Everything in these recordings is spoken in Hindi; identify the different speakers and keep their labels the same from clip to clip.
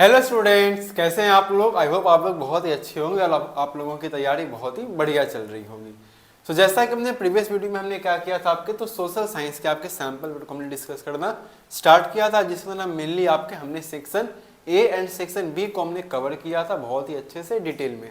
Speaker 1: हेलो स्टूडेंट्स, कैसे हैं आप लोग। आई होप आप लोग बहुत ही अच्छे होंगे और आप लोगों की तैयारी बहुत ही बढ़िया चल रही होगी। तो जैसा कि हमने प्रीवियस वीडियो में हमने क्या किया था आपके, तो सोशल साइंस के आपके सैंपल को हमने डिस्कस करना स्टार्ट किया था, जिसमें ना मेनली आपके हमने section A and section B को हमने कवर किया था बहुत ही अच्छे से डिटेल में।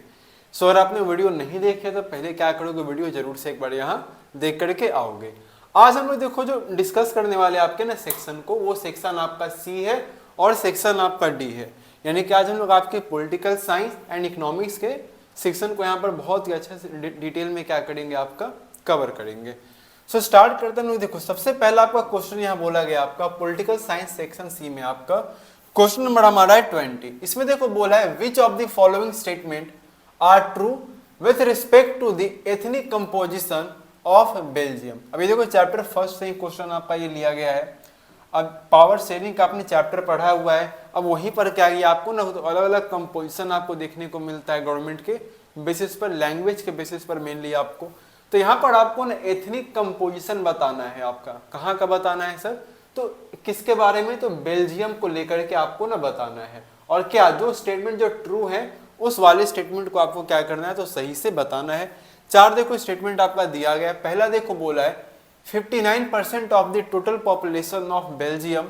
Speaker 1: सो अगर आपने वीडियो नहीं देखे तो पहले क्या करोगे, वीडियो जरूर से एक बार यहाँ देख करके आओगे। आज हम लोग देखो जो डिस्कस करने वाले आपके ना सेक्शन को, वो सेक्शन आपका सी है और सेक्शन आपका डी है। यानी कि आज हम लोग आपके पॉलिटिकल साइंस एंड इकोनॉमिक्स के सेक्शन को यहाँ पर बहुत ही अच्छे से डिटेल में क्या करेंगे, आपका कवर करेंगे। सो स्टार्ट करते हैं। देखो सबसे पहला आपका क्वेश्चन यहाँ बोला गया आपका पॉलिटिकल साइंस सेक्शन सी में आपका क्वेश्चन नंबर हमारा है 20। इसमें देखो बोला है which of the following statement are true with respect to the ethnic composition of Belgium. अभी देखो चैप्टर फर्स्ट से ही क्वेश्चन आपका ये लिया गया है। अब पावर शेयरिंग का आपने चैप्टर पढ़ा हुआ है, अब वहीं पर क्या है आपको ना तो अलग अलग कंपोजिशन आपको देखने को मिलता है गवर्नमेंट के बेसिस पर, लैंग्वेज के बेसिस पर मेनली आपको। तो यहाँ पर आपको ना एथनिक कंपोजिशन बताना है आपका, कहाँ का बताना है सर, तो किसके बारे में, तो बेल्जियम को लेकर के आपको ना बताना है। और क्या जो स्टेटमेंट जो ट्रू है उस वाले स्टेटमेंट को आपको क्या करना है, तो सही से बताना है। चार देखो स्टेटमेंट आपका दिया गया है। पहला देखो बोला है 59% of the total population of Belgium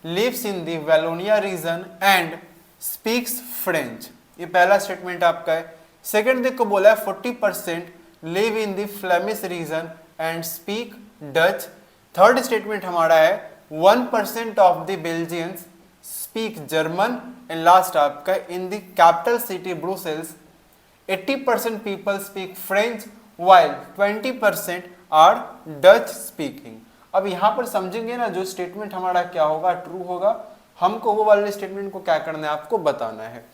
Speaker 1: lives in the Wallonia region and speaks French। ये पहला स्टेटमेंट आपका है। सेकंड देखो बोला है 40% live in the Flemish region and speak Dutch। Third statement हमारा है 1% of the Belgians speak German। And last आपका in the capital city Brussels 80% people speak French while 20% are Dutch speaking. अब यहाँ पर समझेंगे ना जो स्टेटमेंट हमारा क्या होगा, ट्रू होगा, हमको वो वाले स्टेटमेंट को क्या करना है, आपको बताना है।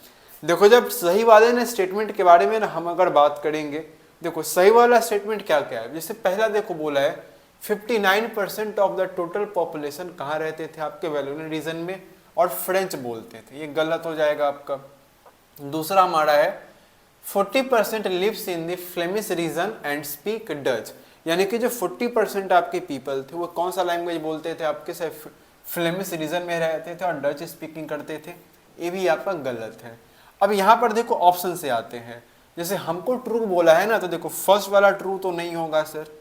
Speaker 1: देखो जब सही वाले ने स्टेटमेंट के बारे में ना हम अगर बात करेंगे, देखो सही वाला स्टेटमेंट क्या क्या है। जैसे पहला देखो बोला है 59% ऑफ द टोटल पॉपुलेशन कहाँ रहते थे, आपके वैलोनियन रीजन में, और फ्रेंच बोलते थे, ये गलत हो जाएगा आपका। दूसरा हमारा है 40% lives in the Flemish region and speak Dutch. यानी कि जो 40% आपके पीपल थे वो कौन सा लैंग्वेज बोलते थे, आपके से फ्लेमिश रीजन में रहते थे और डच स्पीकिंग करते थे, ये भी आपका गलत है। अब यहाँ पर देखो ऑप्शन से आते हैं। जैसे हमको ट्रू बोला है ना, तो देखो फर्स्ट वाला ट्रू तो नहीं होगा सर,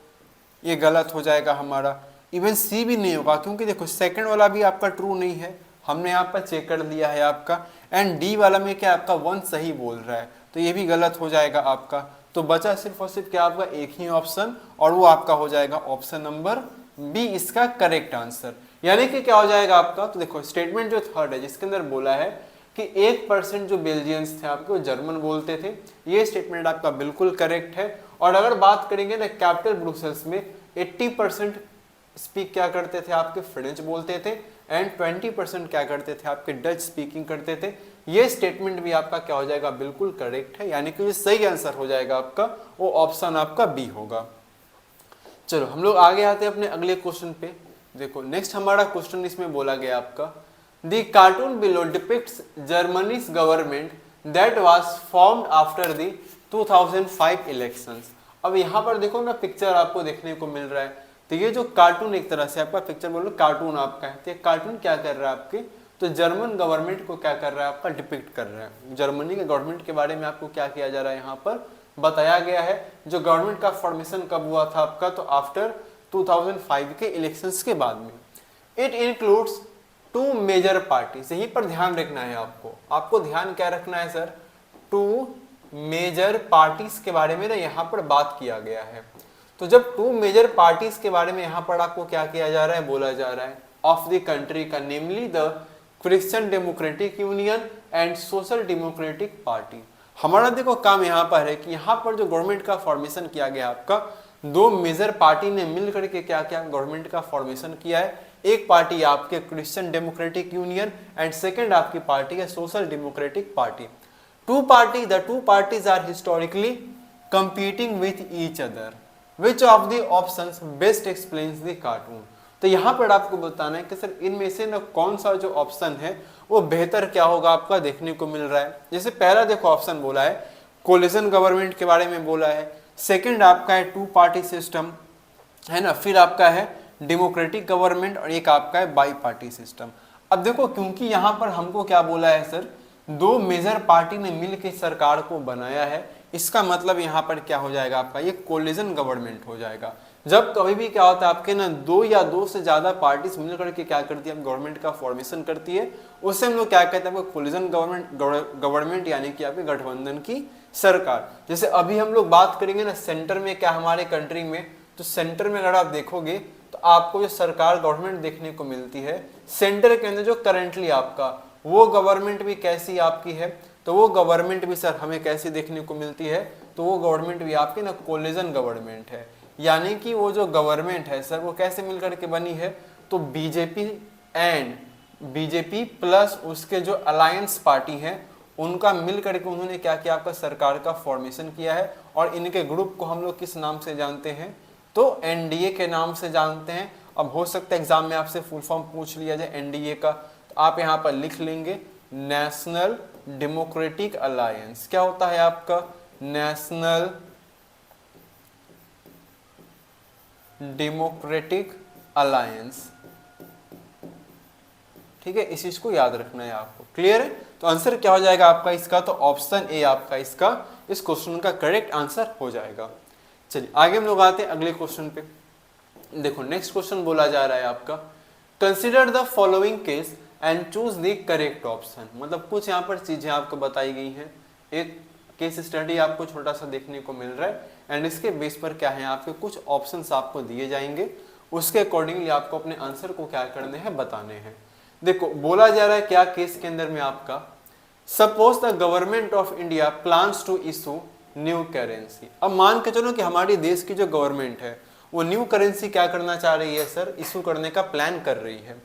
Speaker 1: ये गलत हो जाएगा हमारा। इवन सी भी नहीं होगा, क्योंकि देखो सेकंड वाला भी आपका ट्रू नहीं है, हमने यहाँ पर चेक कर दिया है आपका। एंड डी वाला में क्या आपका 1 सही बोल रहा है, तो ये भी गलत हो जाएगा आपका। तो बचा सिर्फ और सिर्फ क्या आपका एक ही ऑप्शन, और वो आपका हो जाएगा ऑप्शन नंबर बी, इसका करेक्ट आंसर। यानी कि क्या हो जाएगा आपका, तो देखो स्टेटमेंट जो थर्ड है जिसके अंदर बोला है कि 1% जो बेल्जियंस थे आपके वो जर्मन बोलते थे, ये स्टेटमेंट आपका बिल्कुल करेक्ट है। और अगर बात करेंगे ना कैपिटल ब्रुसेल्स में 80% स्पीक क्या करते थे, आपके फ्रेंच बोलते थे, एंड 20% क्या करते थे, आपके डच स्पीकिंग करते थे। ये स्टेटमेंट भी आपका क्या हो जाएगा, बिल्कुल करेक्ट है। यानी कि जो सही आंसर हो जाएगा आपका वो ऑप्शन आपका बी होगा। चलो हम लोग आगे आते हैं अपने अगले क्वेश्चन पे। देखो नेक्स्ट हमारा क्वेश्चन इसमें बोला गया आपका the cartoon below depicts Germany's government that was formed after the 2005 elections. अब यहाँ पर देखो ना पिक्चर आपको देखने को मिल रहा है, तो ये जो कार्टून एक तरह से आपका पिक्चर बोलो कार्टून आपका है, तो ये कार्टून क्या कर रहा है आपके, तो जर्मन गवर्नमेंट को क्या कर रहा है, आपका डिपिक्ट कर रहा है। जर्मनी के गवर्नमेंट के बारे में आपको क्या किया जा रहा है, यहाँ पर बताया गया है। जो गवर्नमेंट का फॉर्मेशन कब हुआ था आपका, तो आफ्टर 2005 के इलेक्शंस के बाद में। It includes 2 major parties. यहीं पर ध्यान रखना है आपको ध्यान क्या रखना है सर, 2 मेजर पार्टीज के बारे में ना यहाँ पर बात किया गया है। तो जब 2 मेजर पार्टीज के बारे में यहाँ पर आपको क्या किया जा रहा है, बोला जा रहा है ऑफ द कंट्री का, namely the Christian Democratic Union and social democratic party. हमारा देखो काम यहाँ पर है कि यहाँ पर जो गवर्नमेंट का फॉर्मेशन किया गया आपका, 2 मेजर पार्टी ने मिल करके क्या क्या गवर्नमेंट का फॉर्मेशन किया है। एक पार्टी आपके Christian Democratic Union and second आपकी पार्टी है social democratic party. The two parties are historically competing with each other. Which of the options best explains the cartoon. तो यहाँ पर आपको बताना है कि सर इनमें से ना कौन सा जो ऑप्शन है वो बेहतर क्या होगा आपका देखने को मिल रहा है। जैसे पहला देखो ऑप्शन बोला है कोलिशन गवर्नमेंट के बारे में बोला है, सेकंड आपका है 2 पार्टी सिस्टम है ना, फिर आपका है डेमोक्रेटिक गवर्नमेंट और एक आपका है बाई पार्टी सिस्टम। अब देखो क्योंकि यहाँ पर हमको क्या बोला है सर दो मेजर पार्टी ने मिलकर सरकार को बनाया है, इसका मतलब यहाँ पर क्या हो जाएगा आपका, ये कोलिजन गवर्नमेंट हो जाएगा। जब कभी भी क्या होता है आपके ना दो या दो से ज्यादा पार्टीज मिलकर के क्या करती है, गवर्नमेंट का फॉर्मेशन करती है, उससे हम लोग क्या कहते हैं, कोलिजन गवर्नमेंट यानी कि आपके गठबंधन की सरकार। जैसे अभी हम लोग बात करेंगे ना सेंटर में क्या हमारे कंट्री में, तो सेंटर में अगर आप देखोगे तो आपको जो सरकार गवर्नमेंट देखने को मिलती है, सेंटर के अंदर जो करंटली आपका वो गवर्नमेंट भी कैसी आपकी है, तो वो गवर्नमेंट भी सर हमें कैसी देखने को मिलती है, तो वो गवर्नमेंट भी आपकी ना कोलिजन गवर्नमेंट है। यानी कि वो जो गवर्नमेंट है सर वो कैसे मिलकर के बनी है, तो बीजेपी प्लस उसके जो अलायंस पार्टी हैं उनका मिलकर के उन्होंने क्या किया, आपका सरकार का फॉर्मेशन किया है। और इनके ग्रुप को हम लोग किस नाम से जानते हैं, तो एनडीए के नाम से जानते हैं। अब हो सकता है एग्जाम में आपसे फुल फॉर्म पूछ लिया जाए एनडीए का, तो आप यहाँ पर लिख लेंगे नेशनल डेमोक्रेटिक अलायंस। क्या होता है आपका, नेशनल डेमोक्रेटिक अलायंस। ठीक है, इस चीज को याद रखना है आपको। क्लियर है, तो आंसर क्या हो जाएगा आपका इसका, तो ऑप्शन ए आपका इसका इस क्वेश्चन का करेक्ट आंसर हो जाएगा। चलिए आगे हम लोग आते हैं अगले क्वेश्चन पे। देखो नेक्स्ट क्वेश्चन बोला जा रहा है आपका, consider the following case and choose the correct option. मतलब कुछ यहाँ पर चीजें आपको बताई गई हैं, एक केस स्टडी आपको छोटा सा देखने को मिल रहा है एंड इसके बेस पर क्या है आपके कुछ ऑप्शंस आपको दिए जाएंगे, उसके अकॉर्डिंगली आपको अपने आंसर को क्या करने हैं, बताने हैं। देखो बोला जा रहा है क्या केस के अंदर में आपका, suppose the government of India plans to issue new currency. अब मान के चलो कि हमारी देश की जो गवर्नमेंट है वो न्यू करेंसी क्या करना चाह रही है सर, इशू करने का प्लान कर रही है।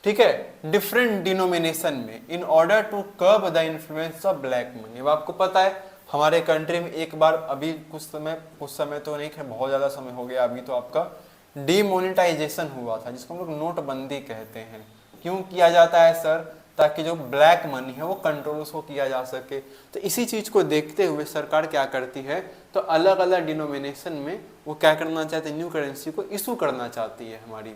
Speaker 1: ठीक है, डिफरेंट डिनोमिनेशन में in order to curb the influence of black money. अब आपको पता है हमारे कंट्री में एक बार अभी कुछ समय तो नहीं है, बहुत ज्यादा समय हो गया अभी, तो आपका डीमोनेटाइजेशन हुआ था जिसको हम लोग नोटबंदी कहते हैं। क्यों किया जाता है सर, ताकि जो ब्लैक मनी है वो कंट्रोल उसको किया जा सके। तो इसी चीज को देखते हुए सरकार क्या करती है, तो अलग अलग डिनोमिनेशन में वो क्या करना चाहती है, न्यू करेंसी को इशू करना चाहती है हमारी।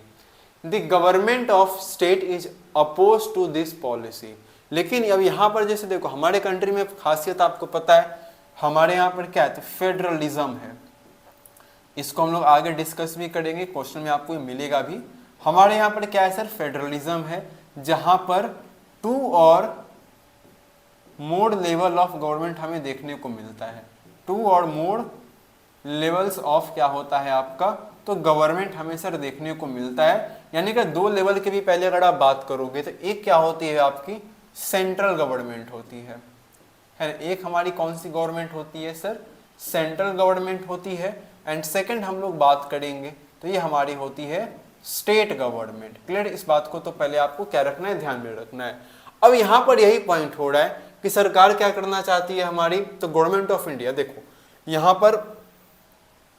Speaker 1: The government of state is oppose to this policy. लेकिन अब यहाँ पर जैसे देखो हमारे कंट्री में खासियत आपको पता है, हमारे यहाँ पर क्या है, तो फेडरलिज्म है। इसको हम लोग आगे डिस्कस भी करेंगे, क्वेश्चन में आपको मिलेगा भी। हमारे यहाँ पर क्या है सर, फेडरलिज्म है, जहां पर टू और मोर लेवल ऑफ गवर्नमेंट हमें देखने को मिलता है। टू और मोर लेवल्स ऑफ क्या होता है आपका, तो गवर्नमेंट हमें सर देखने को मिलता है। यानी कि दो लेवल के भी पहले अगर आप बात करोगे तो एक क्या होती है आपकी, सेंट्रल गवर्नमेंट होती है। एक हमारी कौन सी गवर्नमेंट होती है सर, सेंट्रल गवर्नमेंट होती है। एंड सेकंड हम लोग बात करेंगे तो ये हमारी होती है स्टेट गवर्नमेंट। क्लियर, इस बात को तो पहले आपको क्या रखना है, ध्यान में रखना है। अब यहाँ पर यही पॉइंट हो रहा है कि सरकार क्या करना चाहती है हमारी, तो गवर्नमेंट ऑफ इंडिया, देखो यहाँ पर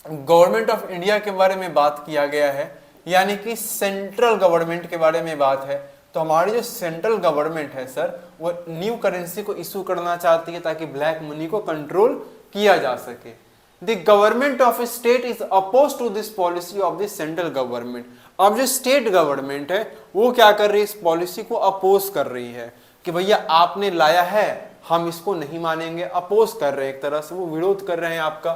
Speaker 1: गवर्नमेंट ऑफ इंडिया के बारे में बात किया गया है, यानी कि सेंट्रल गवर्नमेंट के बारे में बात है। तो हमारी जो सेंट्रल गवर्नमेंट है सर वो न्यू करेंसी को इशू करना चाहती है ताकि ब्लैक मनी को कंट्रोल किया जा सके। The government of state is oppose to this policy of the central government. अब जो स्टेट गवर्नमेंट है वो क्या कर रही है, इस पॉलिसी को अपोज कर रही है कि भैया आपने लाया है हम इसको नहीं मानेंगे, अपोज कर रहे हैं, एक तरह से वो विरोध कर रहे हैं आपका।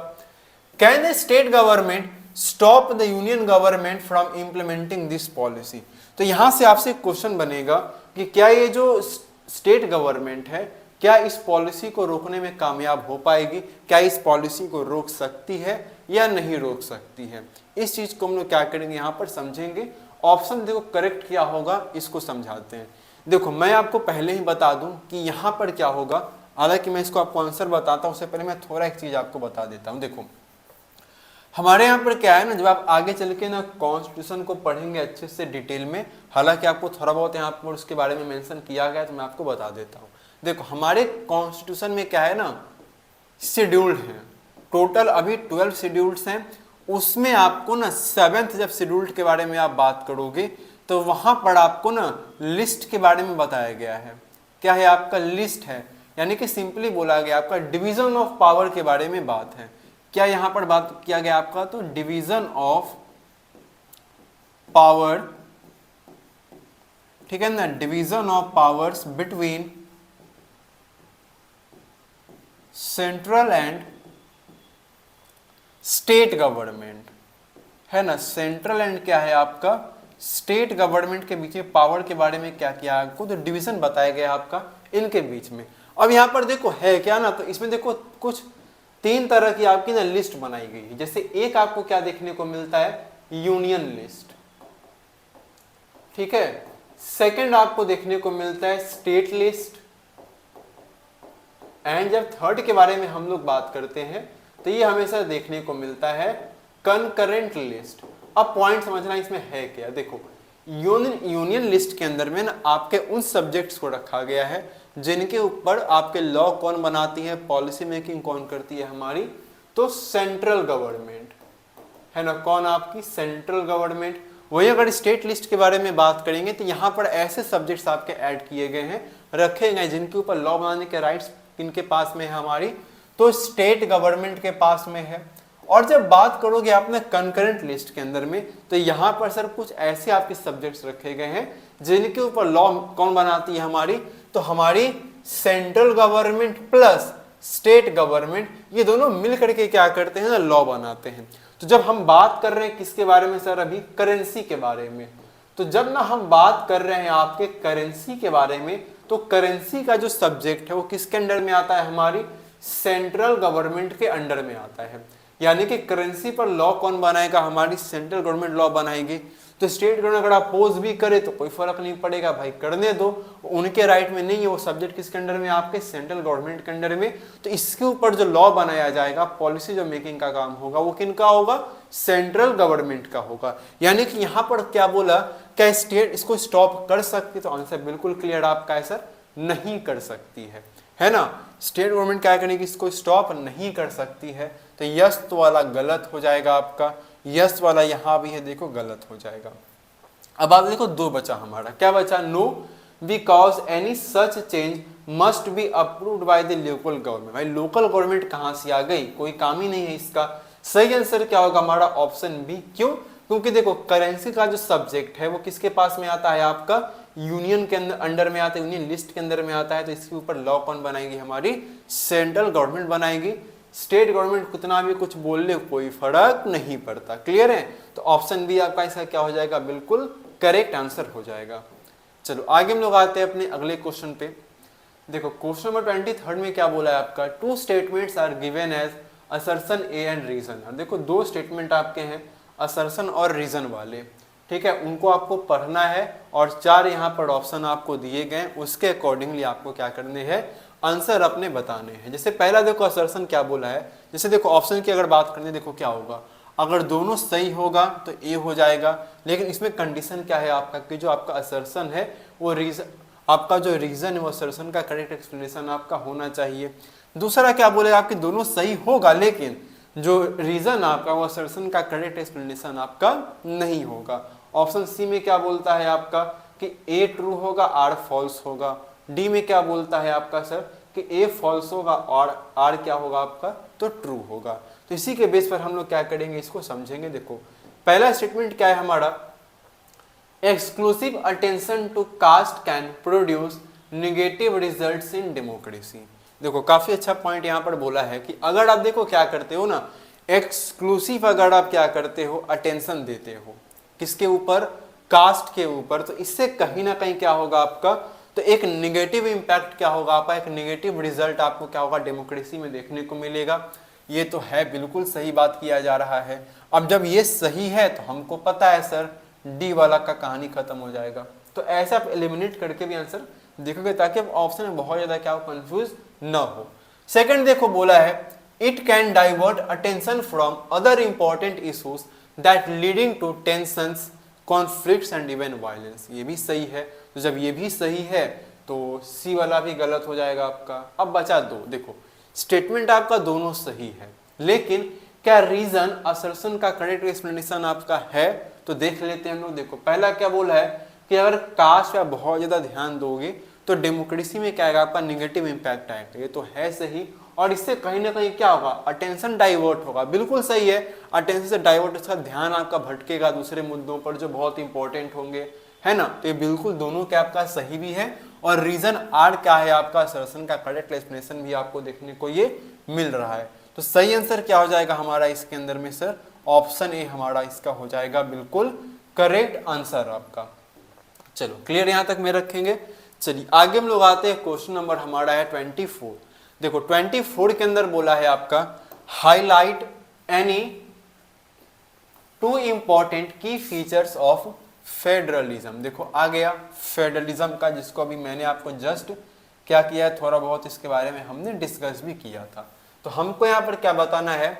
Speaker 1: Can the state government stop the union government from implementing this policy. तो यहां से आपसे क्वेश्चन बनेगा कि क्या ये जो स्टेट गवर्नमेंट है क्या इस पॉलिसी को रोकने में कामयाब हो पाएगी, क्या इस पॉलिसी को रोक सकती है या नहीं रोक सकती है। इस चीज को हम लोग क्या करेंगे, यहाँ पर समझेंगे। ऑप्शन देखो करेक्ट क्या होगा इसको समझाते हैं। देखो मैं आपको पहले ही बता दूं कि यहाँ पर क्या होगा, हालांकि मैं इसको आपको आंसर बताता हूं उससे पहले मैं थोड़ा एक चीज आपको बता देता हूं। देखो हमारे यहाँ पर क्या है ना, जब आप आगे चल के ना कॉन्स्टिट्यूशन को पढ़ेंगे अच्छे से डिटेल में, हालांकि आपको थोड़ा बहुत यहाँ पर उसके बारे में मेंशन किया गया है तो मैं आपको बता देता हूँ। देखो हमारे कॉन्स्टिट्यूशन में क्या है ना, शेड्यूल्ड हैं, टोटल अभी 12 शेड्यूल्स हैं। उसमें आपको ना 7th जब शेड्यूल्ड के बारे में आप बात करोगे तो वहां पर आपको ना लिस्ट के बारे में बताया गया है। क्या है आपका, लिस्ट है, यानी कि सिंपली बोला गया आपका डिवीजन ऑफ पावर के बारे में बात है। क्या यहां पर बात किया गया आपका, तो डिवीजन ऑफ पावर, ठीक है ना, division of powers between central and state government, है ना। सेंट्रल एंड क्या है आपका स्टेट गवर्नमेंट के बीच में पावर के बारे में क्या किया आपको, तो डिवीजन बताया गया आपका इनके बीच में। अब यहाँ पर देखो है क्या ना, तो इसमें देखो कुछ 3 तरह की आपकी ना लिस्ट बनाई गई है। जैसे एक आपको क्या देखने को मिलता है, यूनियन लिस्ट, ठीक है। सेकंड आपको देखने को मिलता है स्टेट लिस्ट, एंड जब थर्ड के बारे में हम लोग बात करते हैं तो ये हमेशा देखने को मिलता है कंकरेंट लिस्ट। अब पॉइंट समझना इसमें है क्या, देखो यूनियन लिस्ट के अंदर में ना आपके उन सब्जेक्ट्स को रखा गया है जिनके ऊपर आपके लॉ कौन बनाती है, पॉलिसी मेकिंग कौन करती है हमारी, तो सेंट्रल गवर्नमेंट, है ना। कौन आपकी सेंट्रल गवर्नमेंट। वही अगर स्टेट लिस्ट के बारे में बात करेंगे तो यहाँ पर ऐसे सब्जेक्ट्स आपके ऐड किए गए हैं, रखे गए जिनके ऊपर लॉ बनाने के राइट्स किनके पास में है हमारी, तो स्टेट गवर्नमेंट के पास में है। और जब बात करोगे आपने कंकरेंट लिस्ट के अंदर में, तो यहाँ पर सर कुछ ऐसे आपके सब्जेक्ट्स रखे गए हैं जिनके ऊपर लॉ कौन बनाती है हमारी, तो हमारी central government plus state government, ये दोनों मिल करके क्या करते हैं ना, लॉ बनाते हैं। तो जब हम बात कर रहे हैं किसके बारे में सर, अभी करेंसी के बारे में, तो जब ना हम बात कर रहे हैं आपके करेंसी के बारे में, तो करेंसी का जो सब्जेक्ट है वो किसके अंडर में आता है, हमारी सेंट्रल गवर्नमेंट के अंडर में आता है। यानी कि करेंसी पर लॉ कौन बनाएगा, हमारी सेंट्रल गवर्नमेंट लॉ बनाएगी। तो स्टेट गवर्नमेंट अगर अपोज भी करे तो कोई फर्क नहीं पड़ेगा, भाई करने दो, उनके राइट में नहीं है, वो सब्जेक्ट किसके अंडर में, आपके सेंट्रल गवर्नमेंट के अंडर में। तो इसके ऊपर जो लॉ बनाया जाएगा, पॉलिसी जो मेकिंग का काम होगा, वो किनका होगा, सेंट्रल गवर्नमेंट का होगा। यानी कि यहाँ पर क्या बोला, क्या स्टेट इसको स्टॉप कर सकती, तो आंसर बिल्कुल क्लियर आपका है सर, नहीं कर सकती है ना। स्टेट गवर्नमेंट क्या करेगी, इसको स्टॉप नहीं कर सकती है। तो यस तो वाला गलत हो जाएगा आपका, यस वाला यहाँ भी है देखो गलत हो जाएगा। अब आप देखो 2 बचा हमारा, क्या बचा, no because any such change must be approved by the local government. भाई लोकल गवर्नमेंट कहाँ से आ गई, कोई काम ही नहीं है इसका। सही आंसर क्या होगा हमारा, ऑप्शन बी। क्यों, क्योंकि देखो करेंसी का जो सब्जेक्ट है वो किसके पास में आता है, आपका यूनियन के अंडर में आता है, यूनियन लिस्ट के अंदर में आता है। तो इसके ऊपर लॉ कौन बनाएगी, हमारी सेंट्रल गवर्नमेंट बनाएगी। स्टेट गवर्नमेंट कितना भी कुछ बोल ले कोई फर्क नहीं पड़ता। क्लियर है, तो ऑप्शन बी आपका इसका क्या हो जाएगा, बिल्कुल करेक्ट आंसर हो जाएगा। चलो आगे हम लोग आते हैं अपने अगले क्वेश्चन पे। देखो क्वेश्चन नंबर 23 में क्या बोला है आपका, 2 statements are given as assertion A and reason. देखो 2 स्टेटमेंट आपके हैं असर्शन और रीजन वाले, ठीक है, उनको आपको पढ़ना है और 4 यहाँ पर ऑप्शन आपको दिए गए, उसके अकॉर्डिंगली आपको क्या करने हैं, आंसर अपने बताने हैं। जैसे पहला देखो असर्शन क्या बोला है, जैसे देखो ऑप्शन की अगर बात करें देखो क्या होगा, अगर दोनों सही होगा तो ए हो जाएगा, लेकिन इसमें कंडीशन क्या है आपका कि जो आपका असर्शन है वो रीजन, आपका जो रीजन है वो असर्शन का करेक्ट एक्सप्लेनेशन आपका होना चाहिए। दूसरा क्या बोलेगा आपके दोनों सही होगा लेकिन जो रीजन आपका वो असर्शन का करेक्ट एक्सप्लेनेशन आपका नहीं होगा। ऑप्शन सी में क्या बोलता है आपका कि ए ट्रू होगा आर फॉल्स होगा। डी में क्या बोलता है आपका सर कि ए फॉल्स होगा और आर क्या होगा आपका, तो ट्रू होगा। तो इसी के बेस पर हम लोग क्या करेंगे, इसको समझेंगे। देखो पहला स्टेटमेंट क्या है हमारा, exclusive attention to caste can produce negative results in democracy. देखो काफी अच्छा पॉइंट यहाँ पर बोला है कि अगर आप देखो क्या करते हो ना, एक्सक्लूसिव अगर आप क्या करते हो, अटेंशन देते हो किसके ऊपर, कास्ट के ऊपर, तो इससे कहीं ना कहीं क्या होगा आपका, तो एक नेगेटिव इंपैक्ट क्या होगा आपका, एक नेगेटिव रिजल्ट आपको क्या होगा डेमोक्रेसी में देखने को मिलेगा। ये तो है बिल्कुल सही बात किया जा रहा है। अब जब ये सही है तो हमको पता है सर डी वाला का कहानी खत्म हो जाएगा। तो ऐसे आप एलिमिनेट करके भी आंसर देखोगे ताकि अब ऑप्शन में बहुत ज्यादा क्या हो, कंफ्यूज न हो। सेकंड देखो बोला है it can divert attention from other important issues that leading to tensions, conflicts and even violence. ये भी सही है, तो जब ये भी सही है तो सी वाला भी गलत हो जाएगा आपका। अब बचा 2, देखो स्टेटमेंट आपका दोनों सही है लेकिन क्या रीजन असर्शन का करेक्ट एक्सप्लेनेशन आपका है, तो देख लेते हैं हम लोग। देखो पहला क्या बोला है कि अगर कास्ट पे बहुत ज्यादा ध्यान दोगे तो डेमोक्रेसी में क्या आएगा आपका, निगेटिव इंपैक्ट आएगा। ये तो है सही, और इससे कहीं ना कहीं क्या होगा, अटेंशन डाइवर्ट होगा। बिल्कुल सही है, अटेंशन से डाइवर्ट, उसका ध्यान आपका भटकेगा दूसरे मुद्दों पर जो बहुत इंपॉर्टेंट होंगे, है ना। तो ये बिल्कुल दोनों क्या आपका सही भी है और रीजन आर क्या है आपका असर्शन का करेक्ट एक्सप्लेनेशन भी आपको देखने को ये मिल रहा है। तो सही आंसर क्या हो जाएगा हमारा इसके अंदर में सर, ऑप्शन ए हमारा इसका हो जाएगा बिल्कुल करेक्ट आंसर आपका। चलो क्लियर यहां तक में रखेंगे। चलिए आगे हम लोग आते हैं, क्वेश्चन नंबर हमारा है 24। देखो 24 के अंदर बोला है आपका हाईलाइट एनी टू इंपॉर्टेंट की फीचर्स ऑफ फेडरलिज्म। देखो आ गया फेडरलिज्म का, जिसको अभी मैंने आपको जस्ट क्या किया है, थोड़ा बहुत इसके बारे में हमने डिस्कस भी किया था। तो हमको यहाँ पर क्या बताना है,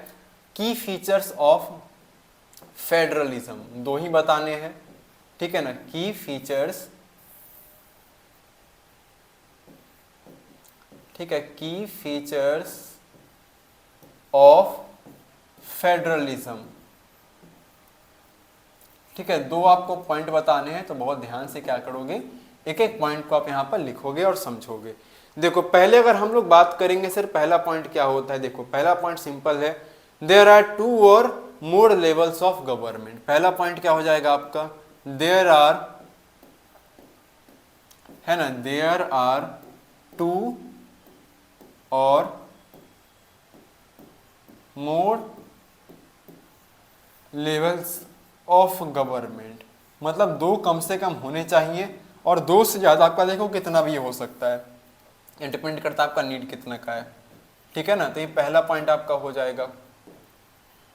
Speaker 1: की फीचर्स ऑफ फेडरलिज्म, दो ही बताने हैं, ठीक है ना, की फीचर्स, ठीक है, की फीचर्स ऑफ फेडरलिज्म, ठीक है। दो आपको पॉइंट बताने हैं, तो बहुत ध्यान से क्या करोगे, एक एक पॉइंट को आप यहाँ पर लिखोगे और समझोगे। देखो पहले अगर हम लोग बात करेंगे सर, पहला पॉइंट क्या होता है, देखो पहला पॉइंट सिंपल है, देयर आर टू और मोर लेवल्स ऑफ गवर्नमेंट। पहला पॉइंट क्या हो जाएगा आपका, देयर आर, है ना, देयर आर टू और मोर लेवल्स ऑफ गवर्नमेंट, मतलब दो कम से कम होने चाहिए, और दो से ज्यादा आपका देखो कितना भी हो सकता है, ये डिपेंड करता है आपका नीड कितना का है, ठीक है ना। तो ये पहला पॉइंट आपका हो जाएगा,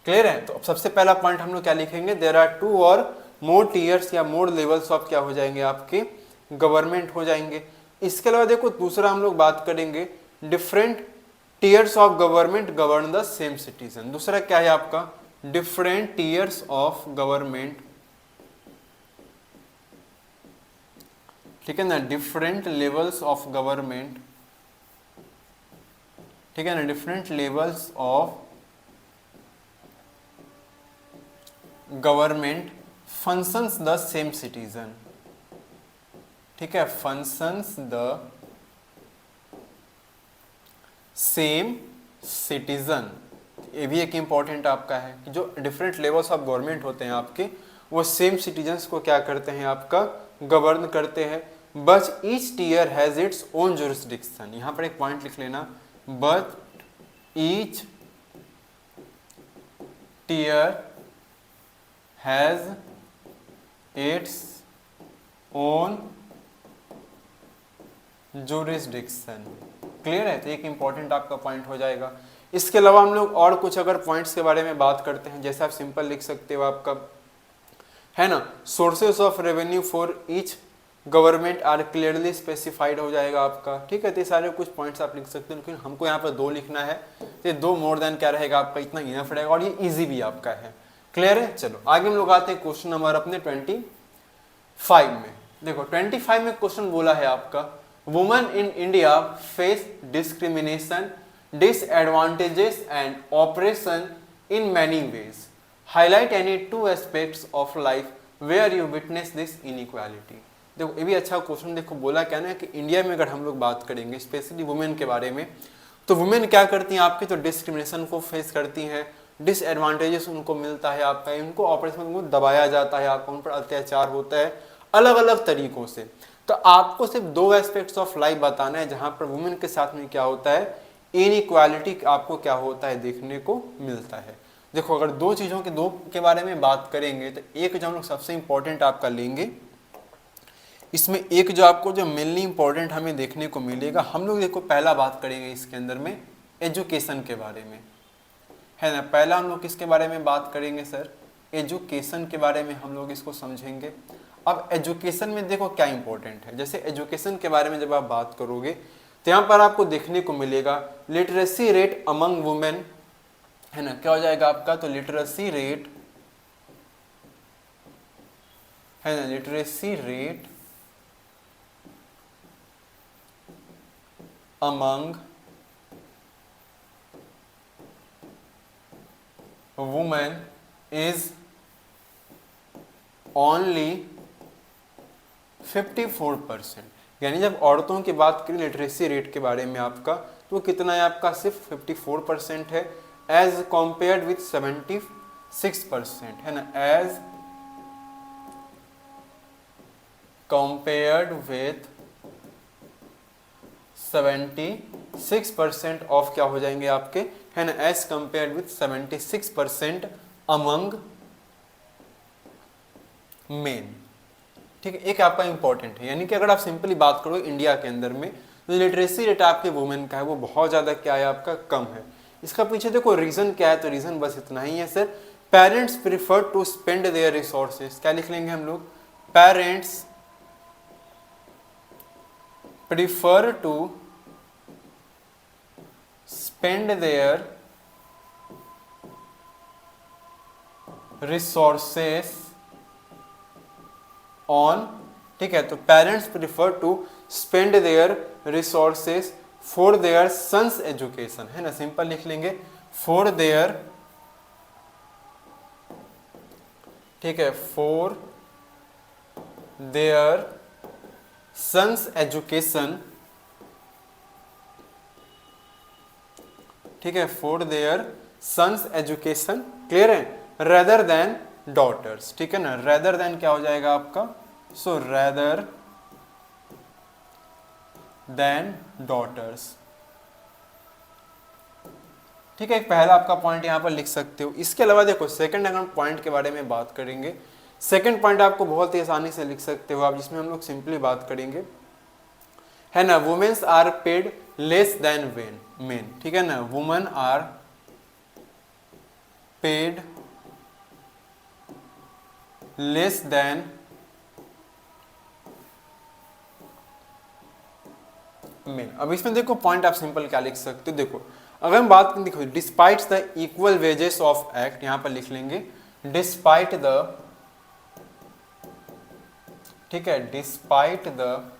Speaker 1: क्लियर है। तो सबसे पहला पॉइंट हम लोग क्या लिखेंगे, देयर आर टू और मोर टीयर्स या मोर लेवल्स ऑफ क्या हो जाएंगे आपके गवर्नमेंट हो जाएंगे। इसके अलावा देखो दूसरा हम लोग बात करेंगे, different tears of government govern the same citizen. दूसरा क्या है आपका, डिफरेंट टीयर्स ऑफ गवर्नमेंट, ठीक है ना, डिफरेंट लेवल्स ऑफ गवर्नमेंट, ठीक है ना, different levels of government functions the same citizen, ठीक है, फंक्शंस द सेम सिटीजन। ये भी एक इंपॉर्टेंट आपका है कि जो डिफरेंट लेवल्स ऑफ गवर्नमेंट होते हैं आपके, वो सेम सिटीजन्स को क्या करते हैं आपका गवर्न करते हैं। But each tier has its own jurisdiction, यहां पर एक पॉइंट लिख लेना, but each tier has its own jurisdiction, clear है। तो एक इंपॉर्टेंट आपका पॉइंट हो जाएगा। इसके अलावा हम लोग और कुछ अगर पॉइंट्स के बारे में बात करते हैं, जैसे आप सिंपल लिख सकते हो आपका, है ना, sources of revenue for each government are clearly specified हो जाएगा आपका, ठीक है। तो ये सारे कुछ पॉइंट्स आप लिख सकते हैं, लेकिन हमको यहाँ पर दो लिखना है, तो दो मोर देन क्या रहेगा आपका, इतना इनफ रहेगा, और ये ईजी भी आपका है, क्लियर है। चलो आगे हम लोग आते हैं क्वेश्चन नंबर अपने 25 में। देखो 25 में क्वेश्चन बोला है आपका, women in India face discrimination, disadvantages and oppression in many ways. Highlight any two aspects of life where you witness this inequality. देखो ये भी अच्छा क्वेश्चन, देखो बोला क्या ना कि इंडिया में अगर हम लोग बात करेंगे स्पेशली वुमेन के बारे में, तो वुमेन क्या करती हैं आपकी, तो डिस्क्रिमिनेशन को फेस करती हैं, डिसएडवांटेजेस उनको मिलता है आपका, उनको ऑपरेशन उनको दबाया जाता है आपका, उन पर अत्याचार होता है अलग अलग तरीकों से। तो आपको सिर्फ दो एस्पेक्ट्स ऑफ लाइफ बताना है जहां पर वुमेन के साथ में क्या होता है, इनइक्वालिटी आपको क्या होता है देखने को मिलता है। देखो अगर दो चीज़ों के दो के बारे में बात करेंगे, तो एक जो हम लोग सबसे इंपॉर्टेंट आपका लेंगे, इसमें एक जो आपको जो मेनली इंपॉर्टेंट हमें देखने को मिलेगा, हम लोग देखो पहला बात करेंगे इसके अंदर में एजुकेशन के बारे में, है ना। पहला हम लोग किसके बारे में बात करेंगे सर, एजुकेशन के बारे में हम लोग इसको समझेंगे। अब एजुकेशन में देखो क्या इंपॉर्टेंट है, जैसे एजुकेशन के बारे में जब आप बात करोगे तो यहाँ पर आपको देखने को मिलेगा लिटरेसी रेट अमंग वुमेन, है ना, क्या हो जाएगा आपका, तो लिटरेसी रेट, है ना, literacy rate among women is only 54%। यानी जब औरतों की बात करें लिटरेसी रेट के बारे में आपका, तो कितना है आपका, सिर्फ 54% है, एज कंपेयर्ड विथ 76%, है ना, एज कंपेयर्ड विथ 76% ऑफ क्या हो जाएंगे आपके, है ना, as compare with 76% among men. ठीक है, एक आपका इंपॉर्टेंट है, यानी कि अगर आप सिंपली बात करो इंडिया के अंदर में तो लिटरेसी रेट आपके वुमेन का है वो बहुत ज़्यादा क्या है आपका कम है। इसका पीछे देखो रीज़न क्या है, तो रीज़न बस इतना ही है sir, parents prefer to spend their resources. क्या लिख लेंगे हम लोग, parents prefer to spend their resources on, ठीक है, तो parents prefer to spend their resources for their sons education, है ना, सिंपल लिख लेंगे फॉर देयर, ठीक है, फॉर देयर सन्स एजुकेशन, ठीक है, for their sons education, clear है, रेदर देन डॉटर्स, ठीक है ना, रेदर देन क्या हो जाएगा आपका, सो रेदर देन डॉटर्स, ठीक है, एक पहला आपका पॉइंट यहां पर लिख सकते हो। इसके अलावा देखो सेकंड अगर पॉइंट के बारे में बात करेंगे, सेकंड पॉइंट आपको बहुत ही आसानी से लिख सकते हो आप, जिसमें हम लोग सिंपली बात करेंगे, है ना, womens are paid less than men, ठीक है ना, women are paid less than men. अब इसमें देखो पॉइंट आप सिंपल क्या लिख सकते हो, देखो अगर हम बात करें, देखो despite the equal wages of act, यहां पर लिख लेंगे डिस्पाइट द, ठीक है, despite the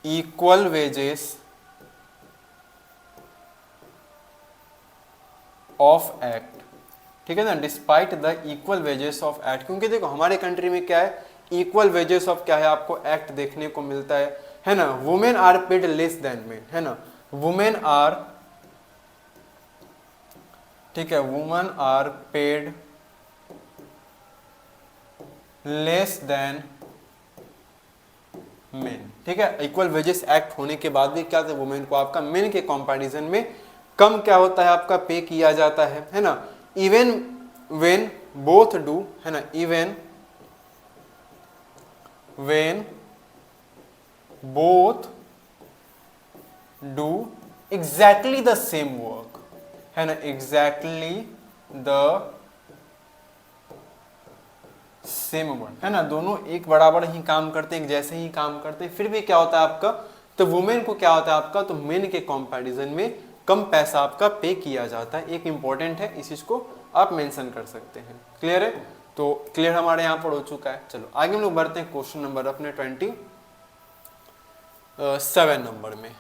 Speaker 1: equal wages of act, ठीक है ना, despite the equal wages of act, क्योंकि देखो हमारे कंट्री में क्या है, इक्वल वेजेस ऑफ क्या है आपको एक्ट देखने को मिलता है ना, women are paid less than men, है ना, वुमेन आर, ठीक है, women are paid less than men, ठीक है, इक्वल वेजेस एक्ट होने के बाद भी क्या था, वुमेन को आपका मेन के कंपैरिजन में कम क्या होता है आपका पे किया जाता है ना, इवन वेन बोथ डू, है ना, even when both do exactly the same work, है ना, एग्जैक्टली द सेम वर्क, है ना, दोनों एक बराबर ही काम करते हैं, एक जैसे ही काम करते हैं, फिर भी क्या होता है आपका, तो वुमेन को क्या होता है आपका, तो मेन के कंपैरिजन में कम पैसा आपका पे किया जाता है। एक इंपॉर्टेंट है, इस चीज को आप मेंशन कर सकते हैं, क्लियर है, तो क्लियर हमारे यहाँ पर हो चुका है। चलो आगे हम लोग बढ़ते हैं क्वेश्चन नंबर अपने 27 नंबर में,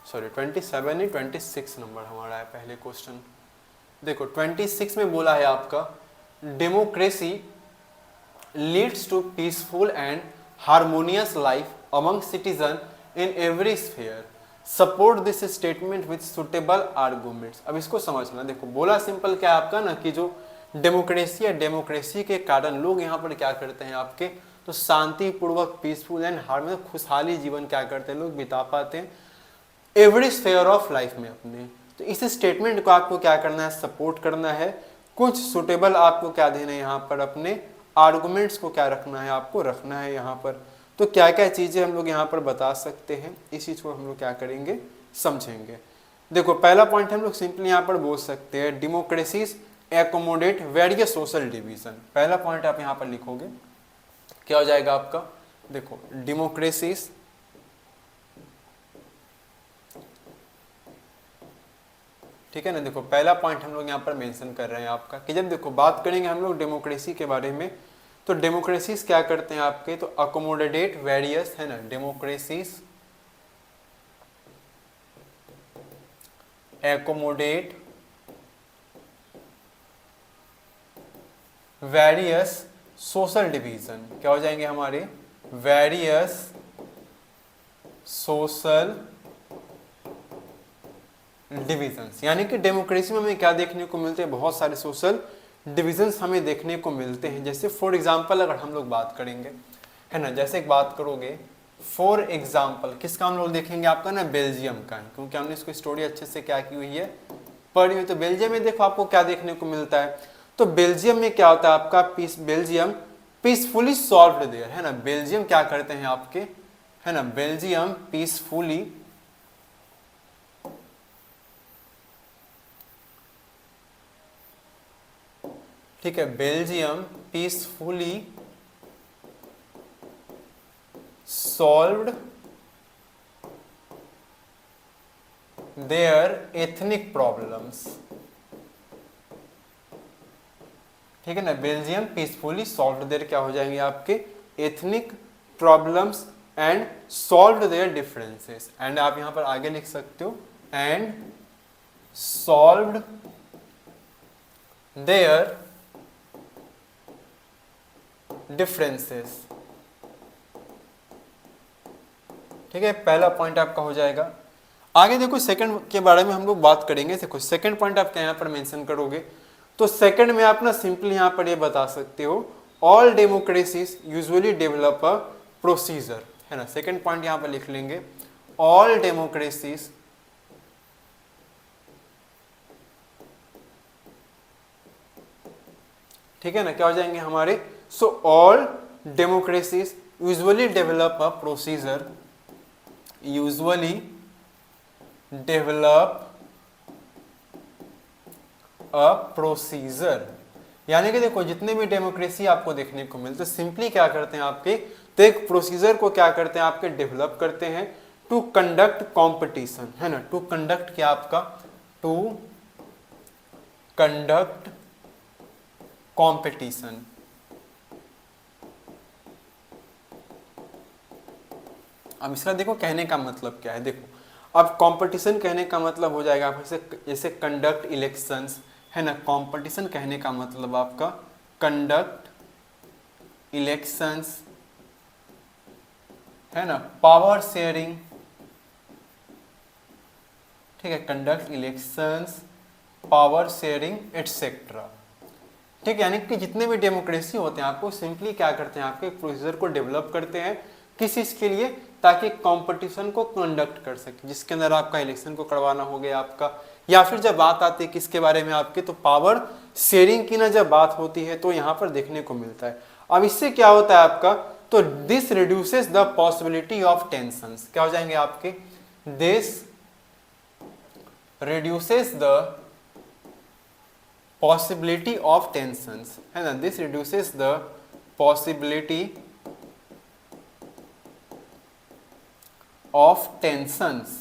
Speaker 1: सॉरी 27 नहीं 26 नंबर हमारा है पहले क्वेश्चन। देखो 26 में बोला है आपका democracy leads to peaceful and harmonious life among citizen in every sphere, support this statement with suitable arguments. अब इसको समझना, देखो बोला सिंपल क्या है आपका ना, कि जो डेमोक्रेसी है, डेमोक्रेसी के कारण लोग यहाँ पर क्या करते हैं आपके, तो शांतिपूर्वक पीसफुल एंड हार्मोनियस खुशहाली जीवन क्या करते हैं लोग बिता पाते हैं एवरी स्फीयर ऑफ लाइफ में अपने। तो इस स्टेटमेंट को आपको क्या करना है, सपोर्ट करना है, कुछ सुटेबल आपको क्या देना है यहाँ पर, अपने आर्गुमेंट्स को क्या रखना है, आपको रखना है यहाँ पर। तो क्या क्या चीजें हम लोग यहाँ पर बता सकते हैं, इस चीज को हम लोग क्या करेंगे, समझेंगे। देखो पहला पॉइंट हम लोग सिंपली यहाँ पर बोल सकते हैं democracies accommodate various social division. पहला पॉइंट आप यहाँ पर लिखोगे, क्या हो जाएगा आपका, देखो डेमोक्रेसीज ठीक है ना, देखो पहला पॉइंट हम लोग यहाँ पर मेंशन कर रहे हैं आपका, कि जब देखो बात करेंगे हम लोग डेमोक्रेसी के बारे में, तो डेमोक्रेसीज क्या करते हैं आपके, तो अकोमोडेट वेरियस, है ना, democracies accommodate various social division, क्या हो जाएंगे हमारे, वेरियस सोशल डिविजन्स। यानी कि डेमोक्रेसी में हमें क्या देखने को मिलते हैं, बहुत सारे सोशल डिविजन्स हमें देखने को मिलते हैं। जैसे फॉर एग्जांपल अगर हम लोग बात करेंगे, है ना, जैसे एक बात करोगे फॉर एग्जाम्पल किसका हम लोग देखेंगे आपका ना बेल्जियम का, क्योंकि हमने इसको स्टोरी अच्छे से क्या की हुई है, पढ़ी हुई। तो बेल्जियम में देखो आपको क्या देखने को मिलता है, तो बेल्जियम में क्या होता है आपका बेल्जियम पीसफुली सॉल्व्ड देयर, है ना। बेल्जियम क्या करते हैं आपके, है ना, बेल्जियम पीसफुली ठीक है, Belgium peacefully solved their ethnic problems, ठीक है ना। बेल्जियम पीसफुली सॉल्व्ड देयर क्या हो जाएंगे आपके ethnic problems and solved there differences, and आप यहां पर आगे लिख सकते हो एंड सॉल्व्ड देयर डिफरेंसेस, ठीक है। पहला पॉइंट आपका हो जाएगा। आगे देखो सेकंड के बारे में हम लोग बात करेंगे। देखो सेकंड पॉइंट आप क्या यहाँ पर मेंशन करोगे, तो सेकंड में आप ना सिंपली यहाँ पर ये बता सकते हो all democracies usually develop a procedure, है ना। सेकंड पॉइंट यहाँ पर लिख लेंगे ऑल डेमोक्रेसीज ठीक है ना, क्या हो जाएंगे हमारे, so all democracies usually develop a procedure, usually develop a procedure, यानी कि देखो जितने भी डेमोक्रेसी आपको देखने को मिलते सिंपली क्या करते हैं आपके, तो एक प्रोसीजर को क्या करते हैं आपके डेवलप करते हैं टू कंडक्ट कंपटीशन, है ना। टू कंडक्ट क्या आपका, टू कंडक्ट कंपटीशन, अब इसका देखो कहने का मतलब क्या है। देखो अब कंपटीशन कहने का मतलब हो जाएगा आपसे जैसे कंडक्ट इलेक्शंस, है ना। कंपटीशन कहने का मतलब आपका कंडक्ट इलेक्शंस, है ना, पावर शेयरिंग, ठीक है, conduct elections, power sharing etcetera, ठीक है। यानी कि जितने भी डेमोक्रेसी होते हैं आपको सिंपली क्या करते हैं आपके प्रोसीजर को डेवलप करते हैं किस चीज के लिए, ताकि कंपटीशन को कंडक्ट कर सके, जिसके अंदर आपका इलेक्शन को करवाना हो गया आपका, या फिर जब बात आती है किसके बारे में आपके, तो पावर शेयरिंग की ना जब बात होती है तो यहाँ पर देखने को मिलता है। अब इससे क्या होता है आपका, तो this reduces the possibility of tensions, क्या हो जाएंगे आपके, this reduces the possibility of tensions, है ना, this reduces the possibility of tensions,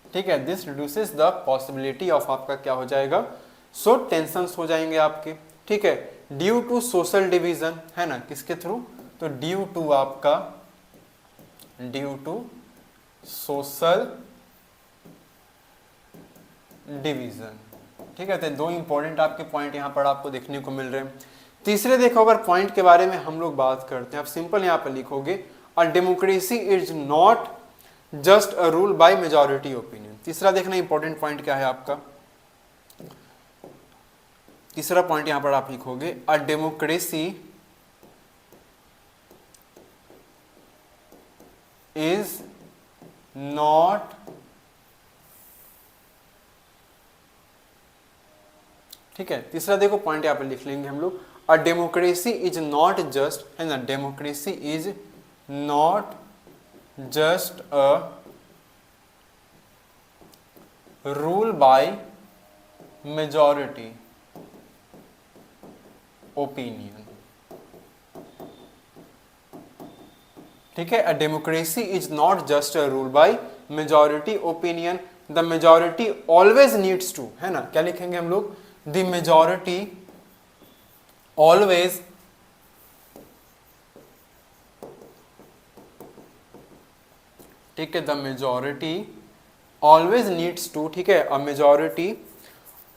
Speaker 1: ठीक है, this reduces the possibility of आपका क्या हो जाएगा, सो टेंशंस हो जाएंगे आपके, ठीक है, ड्यू टू सोशल डिवीजन, है ना, किसके थ्रू, तो ड्यू टू आपका, ड्यू टू सोशल डिवीजन, ठीक है। तो दो इंपॉर्टेंट आपके पॉइंट यहां पर आपको देखने को मिल रहे हैं। तीसरे देखो अगर पॉइंट के बारे में हम लोग बात करते हैं, आप सिंपल यहां पर लिखोगे अ democracy is not just a rule by majority opinion. तीसरा देखना इंपॉर्टेंट पॉइंट क्या है आपका, तीसरा पॉइंट यहां पर आप लिखोगे अ डेमोक्रेसी इज नॉट, ठीक है। तीसरा देखो पॉइंट यहां पर लिख लेंगे हम लोग a democracy is not just, है ना, democracy is not just a rule by majority opinion, ठीक है। A democracy is not just a rule by majority opinion, the majority always needs to, है ना, क्या लिखेंगे हम लोग, द मेजॉरिटी ऑलवेज ठीक है, the majority always needs to, ठीक है, a majority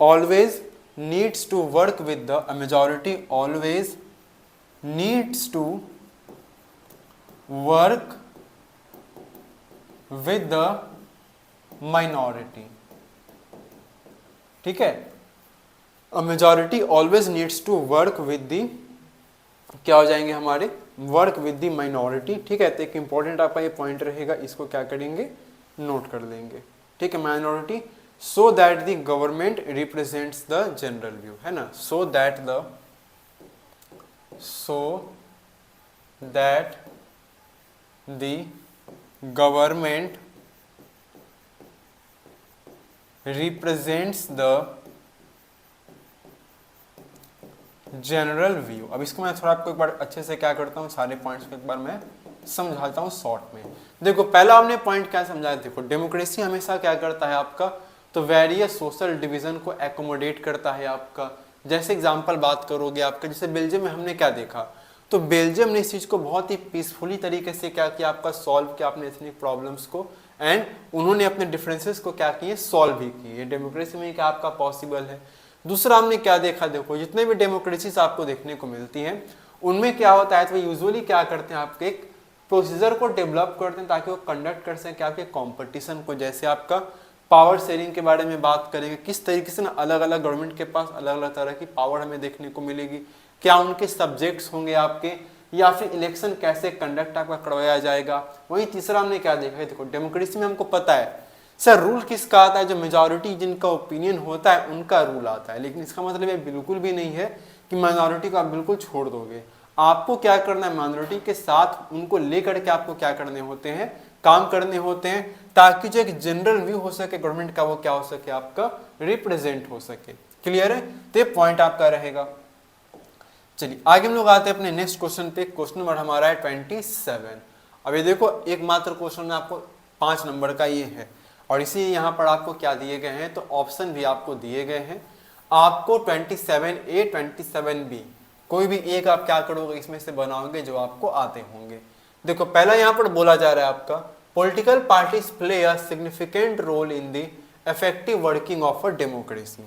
Speaker 1: always needs to work with the, a majority always needs to work with the minority, ठीक है। A majority always needs to work with the, क्या हो जाएंगे हमारे, वर्क विद द माइनॉरिटी, ठीक है। तो एक इंपॉर्टेंट आपका ये पॉइंट रहेगा, इसको क्या करेंगे, नोट कर लेंगे, ठीक है। Minority, so that the government represents the general view, है ना, so that the government represents the general view. अब इसको मैं थोड़ा आपको एक बार अच्छे से क्या करता हूँ, सारे पॉइंट्स को एक बार मैं समझाता हूँ शॉर्ट में। देखो पहला हमने पॉइंट क्या समझाया, देखो डेमोक्रेसी हमेशा क्या करता है आपका, तो वेरियस सोशल डिवीजन को एकोमोडेट करता है आपका। जैसे एग्जांपल बात करोगे आपका, जैसे बेल्जियम में हमने क्या देखा, तो बेल्जियम ने इस चीज को बहुत ही पीसफुली तरीके से क्या किया आपका, सॉल्व किया अपने एथनिक प्रॉब्लम्स को, एंड उन्होंने अपने डिफरेंसेस को क्या किए, सॉल्व भी किए। डेमोक्रेसी में क्या आपका पॉसिबल है। दूसरा हमने क्या देखा, देखो जितने भी डेमोक्रेसीज आपको देखने को मिलती हैं उनमें क्या होता है, तो यूजुअली क्या करते हैं, आपके एक प्रोसीजर को डेवलप करते हैं ताकि वो कंडक्ट कर सकें आपके कंपटीशन को। जैसे आपका पावर शेयरिंग के बारे में बात करेंगे, किस तरीके से ना अलग अलग गवर्नमेंट के पास अलग अलग तरह की पावर हमें देखने को मिलेगी, क्या उनके सब्जेक्ट्स होंगे आपके, या फिर इलेक्शन कैसे कंडक्ट आपका करवाया जाएगा। वहीं तीसरा हमने क्या देखा है, देखो डेमोक्रेसी में हमको पता है सर रूल किसका आता है, जो मेजॉरिटी जिनका ओपिनियन होता है उनका रूल आता है। लेकिन इसका मतलब ये बिल्कुल भी नहीं है कि माइनॉरिटी को आप बिल्कुल छोड़ दोगे। आपको क्या करना है, माइनॉरिटी के साथ उनको लेकर के आपको क्या करने होते हैं, काम करने होते हैं, ताकि जो एक जनरल व्यू हो सके गवर्नमेंट का, वो क्या हो सके, आपका रिप्रेजेंट हो सके। क्लियर है, तो ये पॉइंट आपका रहेगा। चलिए आगे हम लोग आते हैं अपने नेक्स्ट क्वेश्चन पे। क्वेश्चन नंबर हमारा है 27। अब ये देखो एकमात्र क्वेश्चन में आपको 5 नंबर का ये है, और इसी यहाँ पर आपको क्या दिए गए हैं, तो ऑप्शन भी आपको दिए गए हैं। आपको 27A 27B कोई भी एक आप क्या करोगे, इसमें से बनाओगे जो आपको आते होंगे। देखो पहला यहाँ पर बोला जा रहा है आपका, political parties play a significant role in the effective working of a democracy.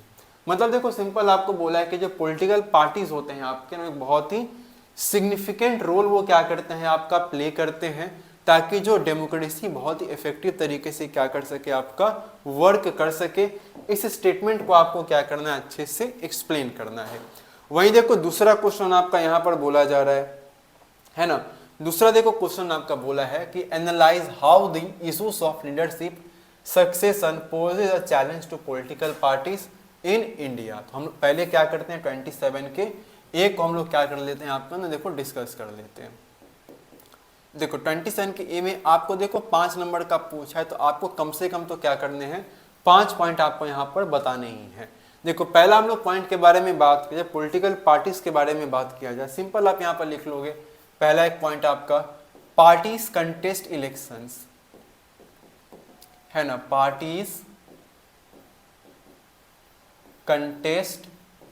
Speaker 1: मतलब देखो सिंपल आपको बोला है कि जो पॉलिटिकल पार्टीज होते हैं आपके ना, बहुत ही सिग्निफिकेंट रोल वो क्या करते हैं, आपका प्ले करते हैं, ताकि जो डेमोक्रेसी बहुत ही इफेक्टिव तरीके से क्या कर सके, आपका वर्क कर सके। इस स्टेटमेंट को आपको क्या करना है, अच्छे से एक्सप्लेन करना है। वहीं देखो दूसरा क्वेश्चन आपका यहाँ पर बोला जा रहा है ना। दूसरा देखो क्वेश्चन आपका बोला है कि analyse how the issues of leadership succession poses a challenge to political parties in India. तो हम लोग पहले क्या करते हैं 27 के एक को हम लोग क्या कर लेते हैं, आपका ना देखो डिस्कस कर लेते हैं। देखो 27 के ए में आपको देखो 5 नंबर का पूछा है, तो आपको कम से कम तो क्या करने हैं, 5 पॉइंट आपको यहाँ पर बताने ही है। देखो पहला हम लोग पॉइंट के बारे में बात किया, पॉलिटिकल पार्टीज के बारे में बात किया जाए, सिंपल आप यहाँ पर लिख लोगे। पहला एक पॉइंट आपका, पार्टीज कंटेस्ट इलेक्शंस, है ना, पार्टीज कंटेस्ट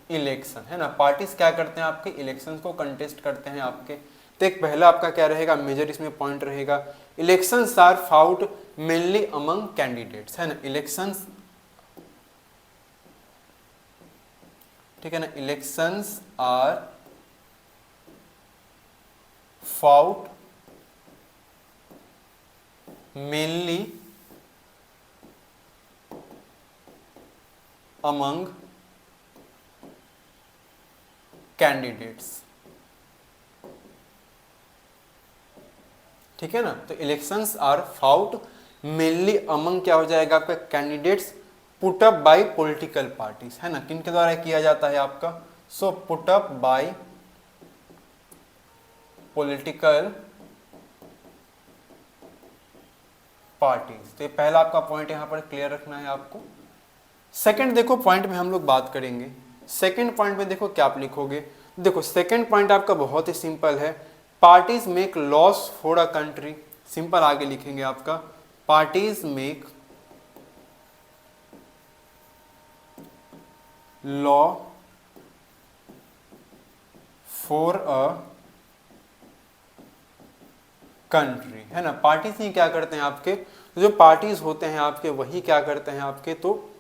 Speaker 1: इलेक्शन, है ना, पार्टीज क्या करते हैं आपके, इलेक्शंस को कंटेस्ट करते हैं आपके। तो एक पहला आपका क्या रहेगा, मेजर इसमें पॉइंट रहेगा, elections are fought mainly among candidates, है ना, इलेक्शंस, ठीक है ना, elections are fought mainly among candidates, ठीक है ना। तो elections are fought mainly among क्या हो जाएगा आपका, candidates put up by political parties, है ना, किनके द्वारा किया जाता है आपका, so put up by political parties. तो ये पहला आपका पॉइंट यहां पर क्लियर रखना है आपको। सेकंड देखो पॉइंट में हम लोग बात करेंगे, सेकंड पॉइंट में देखो क्या आप लिखोगे। देखो सेकंड पॉइंट आपका बहुत ही सिंपल है, parties make loss for a country, simple आगे लिखेंगे आपका, parties make law for a country, है ना। पार्टीज ही क्या करते हैं आपके, जो पार्टीज होते हैं आपके वही क्या करते हैं आपके, तो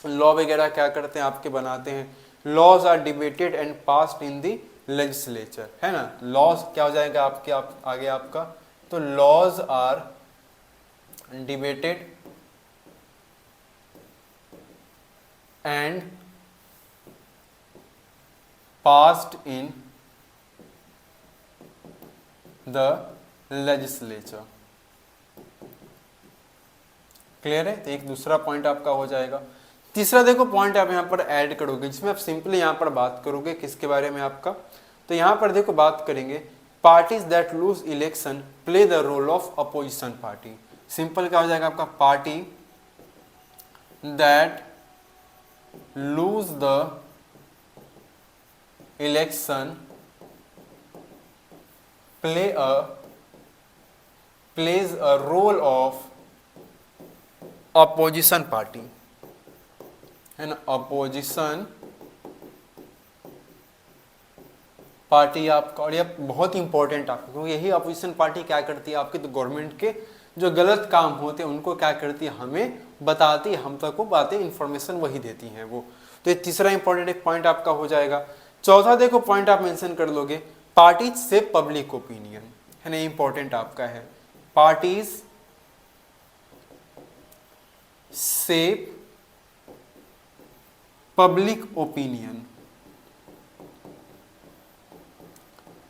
Speaker 1: लॉ वगैरह क्या करते हैं आपके, बनाते हैं। Laws are debated and passed in the legislature, है ना, लॉज क्या हो जाएगा आपके आगे आपका, तो laws are debated and passed in the legislature. Clear है? तो एक दूसरा पॉइंट आपका हो जाएगा। तीसरा देखो पॉइंट आप यहाँ पर ऐड करोगे जिसमें आप सिंपली यहाँ पर बात करोगे किसके बारे में आपका, तो यहाँ पर देखो बात करेंगे parties that lose election play the role of opposition party. Simple क्या हो जाएगा आपका, party that lose the election plays a role of opposition party, है ना, अपोजिशन पार्टी आपका। और ये बहुत इंपॉर्टेंट आपका, क्योंकि यही अपोजिशन पार्टी क्या करती है आपके, तो गवर्नमेंट के जो गलत काम होते हैं उनको क्या करती है, हमें बताती है, हम तक को बातें इंफॉर्मेशन वही देती हैं वो। तो ये तीसरा इंपॉर्टेंट एक पॉइंट आपका हो जाएगा। चौथा देखो पॉइंट आप मेंशन कर लोगे, पार्टीज से पब्लिक ओपिनियन, है ना, इंपॉर्टेंट आपका है। पार्टीज से पब्लिक ओपिनियन,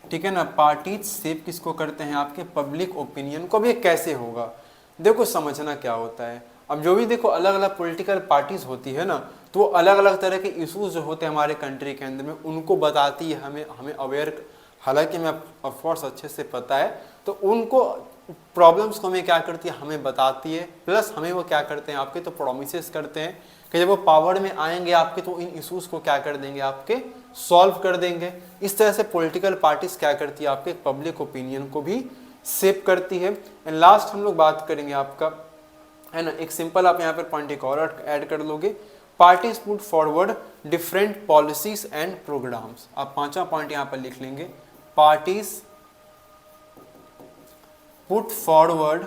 Speaker 1: ठीक है ना, पार्टीज सेव किसको करते हैं आपके, पब्लिक ओपिनियन को। भी कैसे होगा, देखो समझना क्या होता है। अब जो भी देखो अलग अलग पॉलिटिकल पार्टीज होती है ना, तो अलग अलग तरह के इश्यूज जो होते हैं हमारे कंट्री के अंदर में उनको बताती है, हमें अवेयर, हालांकि मैं ऑफकोर्स अच्छे से पता है, तो उनको प्रॉब्लम्स को हमें क्या करती है, हमें बताती है। प्लस हमें वो क्या करते हैं आपके, तो प्रोमिसेस करते हैं कि जब वो पावर में आएंगे आपके तो इन इश्यूज को क्या कर देंगे आपके, सॉल्व कर देंगे। इस तरह से पॉलिटिकल पार्टीज क्या करती है आपके, पब्लिक ओपिनियन को भी शेप करती है। एंड लास्ट हम लोग बात करेंगे आपका, है ना, एक सिंपल आप यहाँ पर पॉइंट एक और ऐड कर लोगे, parties put forward different policies and programmes. आप पांचवा पॉइंट यहाँ पर लिख लेंगे, पार्टीज पुट फॉरवर्ड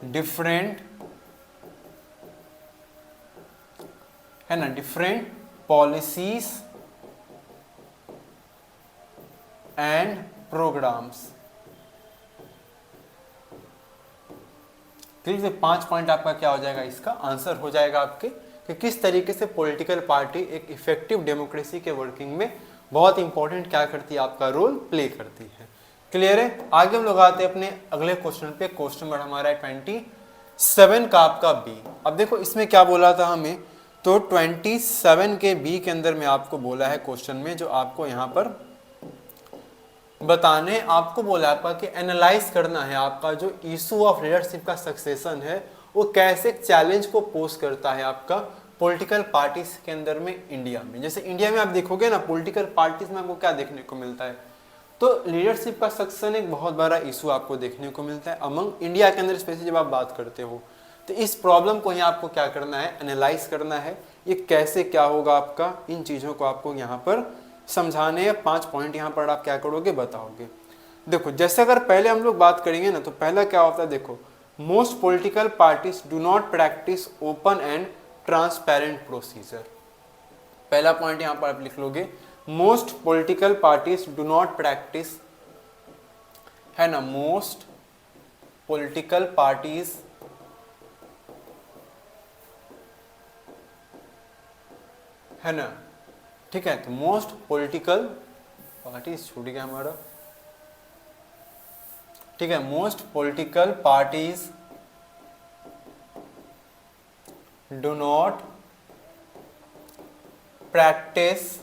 Speaker 1: डिफरेंट, है ना, different policies and programmes. Clear? 5 point आपका क्या हो जाएगा, इसका आंसर हो जाएगा आपके कि किस तरीके से पॉलिटिकल पार्टी एक इफेक्टिव डेमोक्रेसी के वर्किंग में बहुत इंपॉर्टेंट क्या करती है, आपका रोल प्ले करती है। क्लियर है? आगे हम लोग आते हैं अपने अगले क्वेश्चन पे। क्वेश्चन नंबर हमारा है 27 का आपका बी। अब देखो इसमें क्या बोला था हमें, तो 27 के बी के अंदर में आपको बोला है क्वेश्चन में, जो आपको यहाँ पर बताने आपको बोला आपका कि एनालाइज करना है आपका जो इशू ऑफ लीडरशिप का सक्सेशन है वो कैसे चैलेंज को पोस्ट करता है आपका पॉलिटिकल पार्टीज के अंदर में इंडिया में। जैसे इंडिया में आप देखोगे ना, पॉलिटिकल पार्टीज में आपको क्या देखने को मिलता है, तो लीडरशिप का सक्सेशन एक बहुत बड़ा इशू आपको देखने को मिलता है अमंग इंडिया के अंदर। स्पेशली जब आप बात करते हो तो इस प्रॉब्लम को यहाँ आपको क्या करना है, एनालाइज करना है, ये कैसे क्या होगा आपका, इन चीज़ों को आपको यहाँ पर समझाने हैं। 5 पॉइंट यहाँ पर आप क्या करोगे, बताओगे। देखो जैसे अगर पहले हम लोग बात करेंगे ना, तो पहला क्या होता है, देखो most political parties do not practice open and transparent procedure. पहला पॉइंट यहाँ पर आप लिख लोगे, most political parties do not practice, है ना, मोस्ट पॉलिटिकल पार्टीज है ना, ठीक है। तो मोस्ट पॉलिटिकल पार्टीज छूट गया हमारा, ठीक है। Most political parties do not practice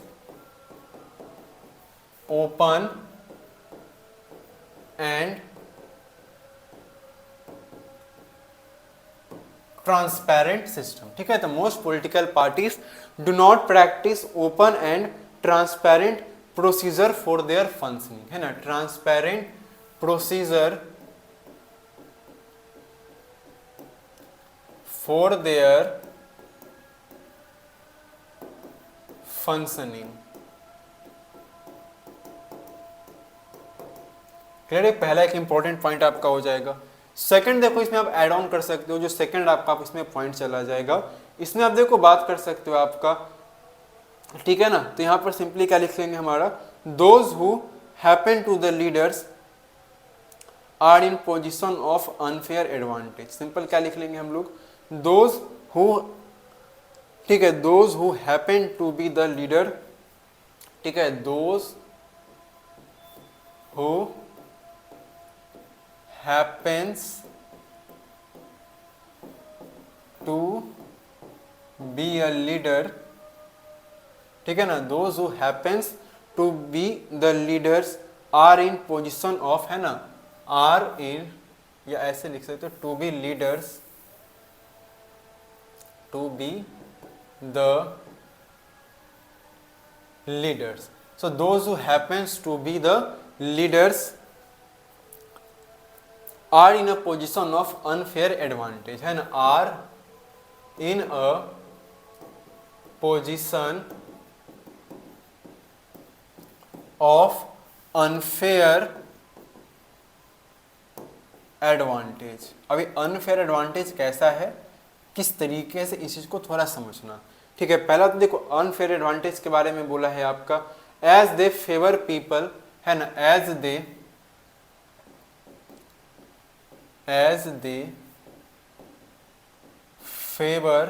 Speaker 1: open and transparent system, ठीक है। तो most political parties do not practice open and transparent procedure for their functioning, है ना, transparent procedure for their functioning. Clear है? पहला एक इंपॉर्टेंट पॉइंट आपका हो जाएगा। सेकंड देखो इसमें आप ऐड ऑन कर सकते हो, जो सेकंड आपका इसमें पॉइंट चला जाएगा, इसमें आप देखो बात कर सकते हो आपका, ठीक है ना। तो यहां पर सिंपली क्या लिख लेंगे हमारा, those who happen to the leaders are in position of unfair advantage. Simple क्या लिख लेंगे हम लोग, दोज हु, ठीक है, those who happen to be the leader ठीक है, those who happens to be a leader, ठीक है ना, those who happens to be the leaders are in position of, है ना, आर इन, या ऐसे लिख सकते हो, to be leaders, to be the leaders. So those who happens to be the leaders are in a position of unfair advantage, है ना, are in a position of unfair advantage. अभी unfair advantage कैसा है, किस तरीके से, इस चीज को थोड़ा समझना, ठीक है। पहला तो देखो अनफेयर एडवांटेज के बारे में बोला है आपका, एज दे फेवर पीपल, है ना, as they favour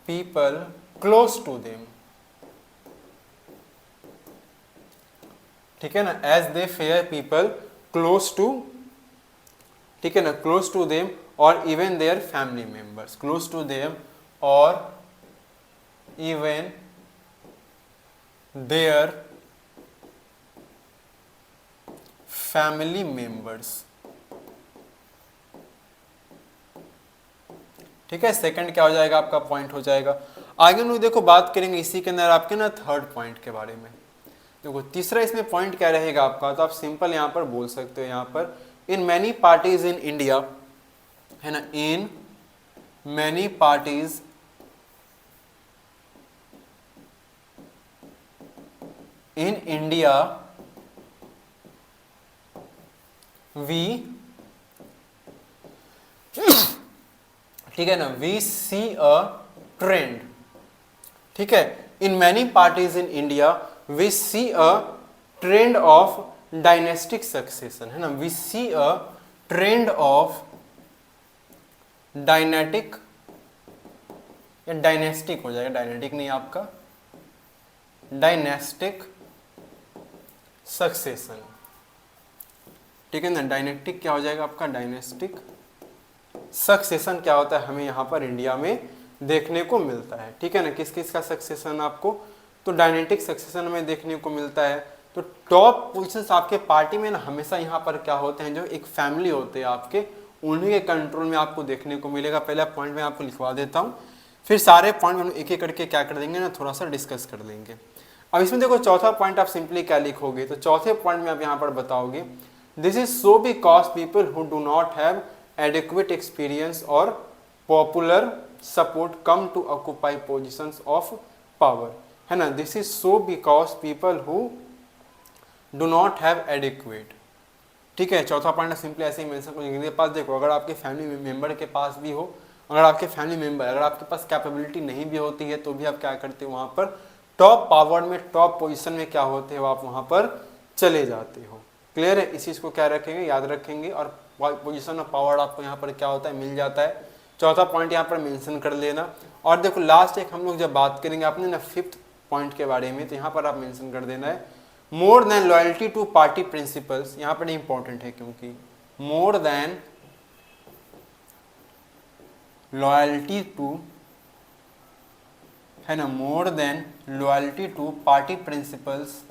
Speaker 1: people close to them, ठीक है ना, as they favour people close to, ठीक है ना, क्लोज टू देम और even their family members, close to them और इवन देयर फैमिली मेंबर्स, ठीक है। सेकंड क्या हो जाएगा आपका, पॉइंट हो जाएगा। आगे लोग देखो बात करेंगे इसी के अंदर आपके ना थर्ड पॉइंट के बारे में। देखो तीसरा इसमें पॉइंट क्या रहेगा आपका, तो आप सिंपल यहां पर बोल सकते हो, यहां पर in many parties in India, है ना, in many parties in India we, ठीक है ना, वी सी अ ट्रेंड, ठीक है, in many parties in India we see a trend of dynastic succession, है ना, we see a trend of dynastic, या डायनेस्टिक हो जाएगा, डायनेटिक नहीं आपका, डायनेस्टिक सक्सेशन, ठीक है ना, डायनेटिक क्या हो जाएगा आपका, डायनेस्टिक सक्सेशन क्या होता है, हमें यहाँ पर इंडिया में देखने को मिलता है, ठीक है ना। किस किस का सक्सेशन आपको, तो डायनेटिक सक्सेशन में देखने को मिलता है। तो टॉप पोजीशंस आपके पार्टी में ना हमेशा यहाँ पर क्या होते हैं, जो एक फैमिली होते हैं आपके, उन्हीं के कंट्रोल में आपको देखने को मिलेगा। पहला पॉइंट में आपको लिखवा देता हूँ, फिर सारे पॉइंट हम एक एक करके क्या कर देंगे ना, थोड़ा सा डिस्कस कर लेंगे। अब इसमें देखो चौथा पॉइंट आप सिंपली क्या लिखोगे, तो चौथे पॉइंट में आप यहाँ पर बताओगे, this is so because people who do not have adequate experience और popular support come to occupy positions of power, है ना, this is so because people who do not have adequate, ठीक है। चौथा पॉइंट सिंपली ऐसे ही मेंशन करेंगे। पास देखो अगर आपके फैमिली मेंबर के पास भी हो, अगर आपके फैमिली मेंबर, अगर आपके पास कैपेबिलिटी नहीं भी होती है तो भी आप क्या करते हो, वहां पर टॉप पावर में, टॉप पोजीशन में क्या होते हो, आप वहां पर चले जाते हो। क्लियर है, इस चीज को क्या रखेंगे, याद रखेंगे, और पोजीशन ऑफ पावर आपको यहाँ पर क्या होता है, मिल जाता है। चौथा पॉइंट यहाँ पर मेंशन कर लेना। और देखो लास्ट एक हम लोग जब बात करेंगे आपने ना फिफ्थ पॉइंट के बारे में, तो यहाँ पर आप मेंशन कर देना है, more than loyalty to party principles, यहाँ पर इंपॉर्टेंट है क्योंकि मोर देन लॉयल्टी टू, है ना, more than loyalty to party principles,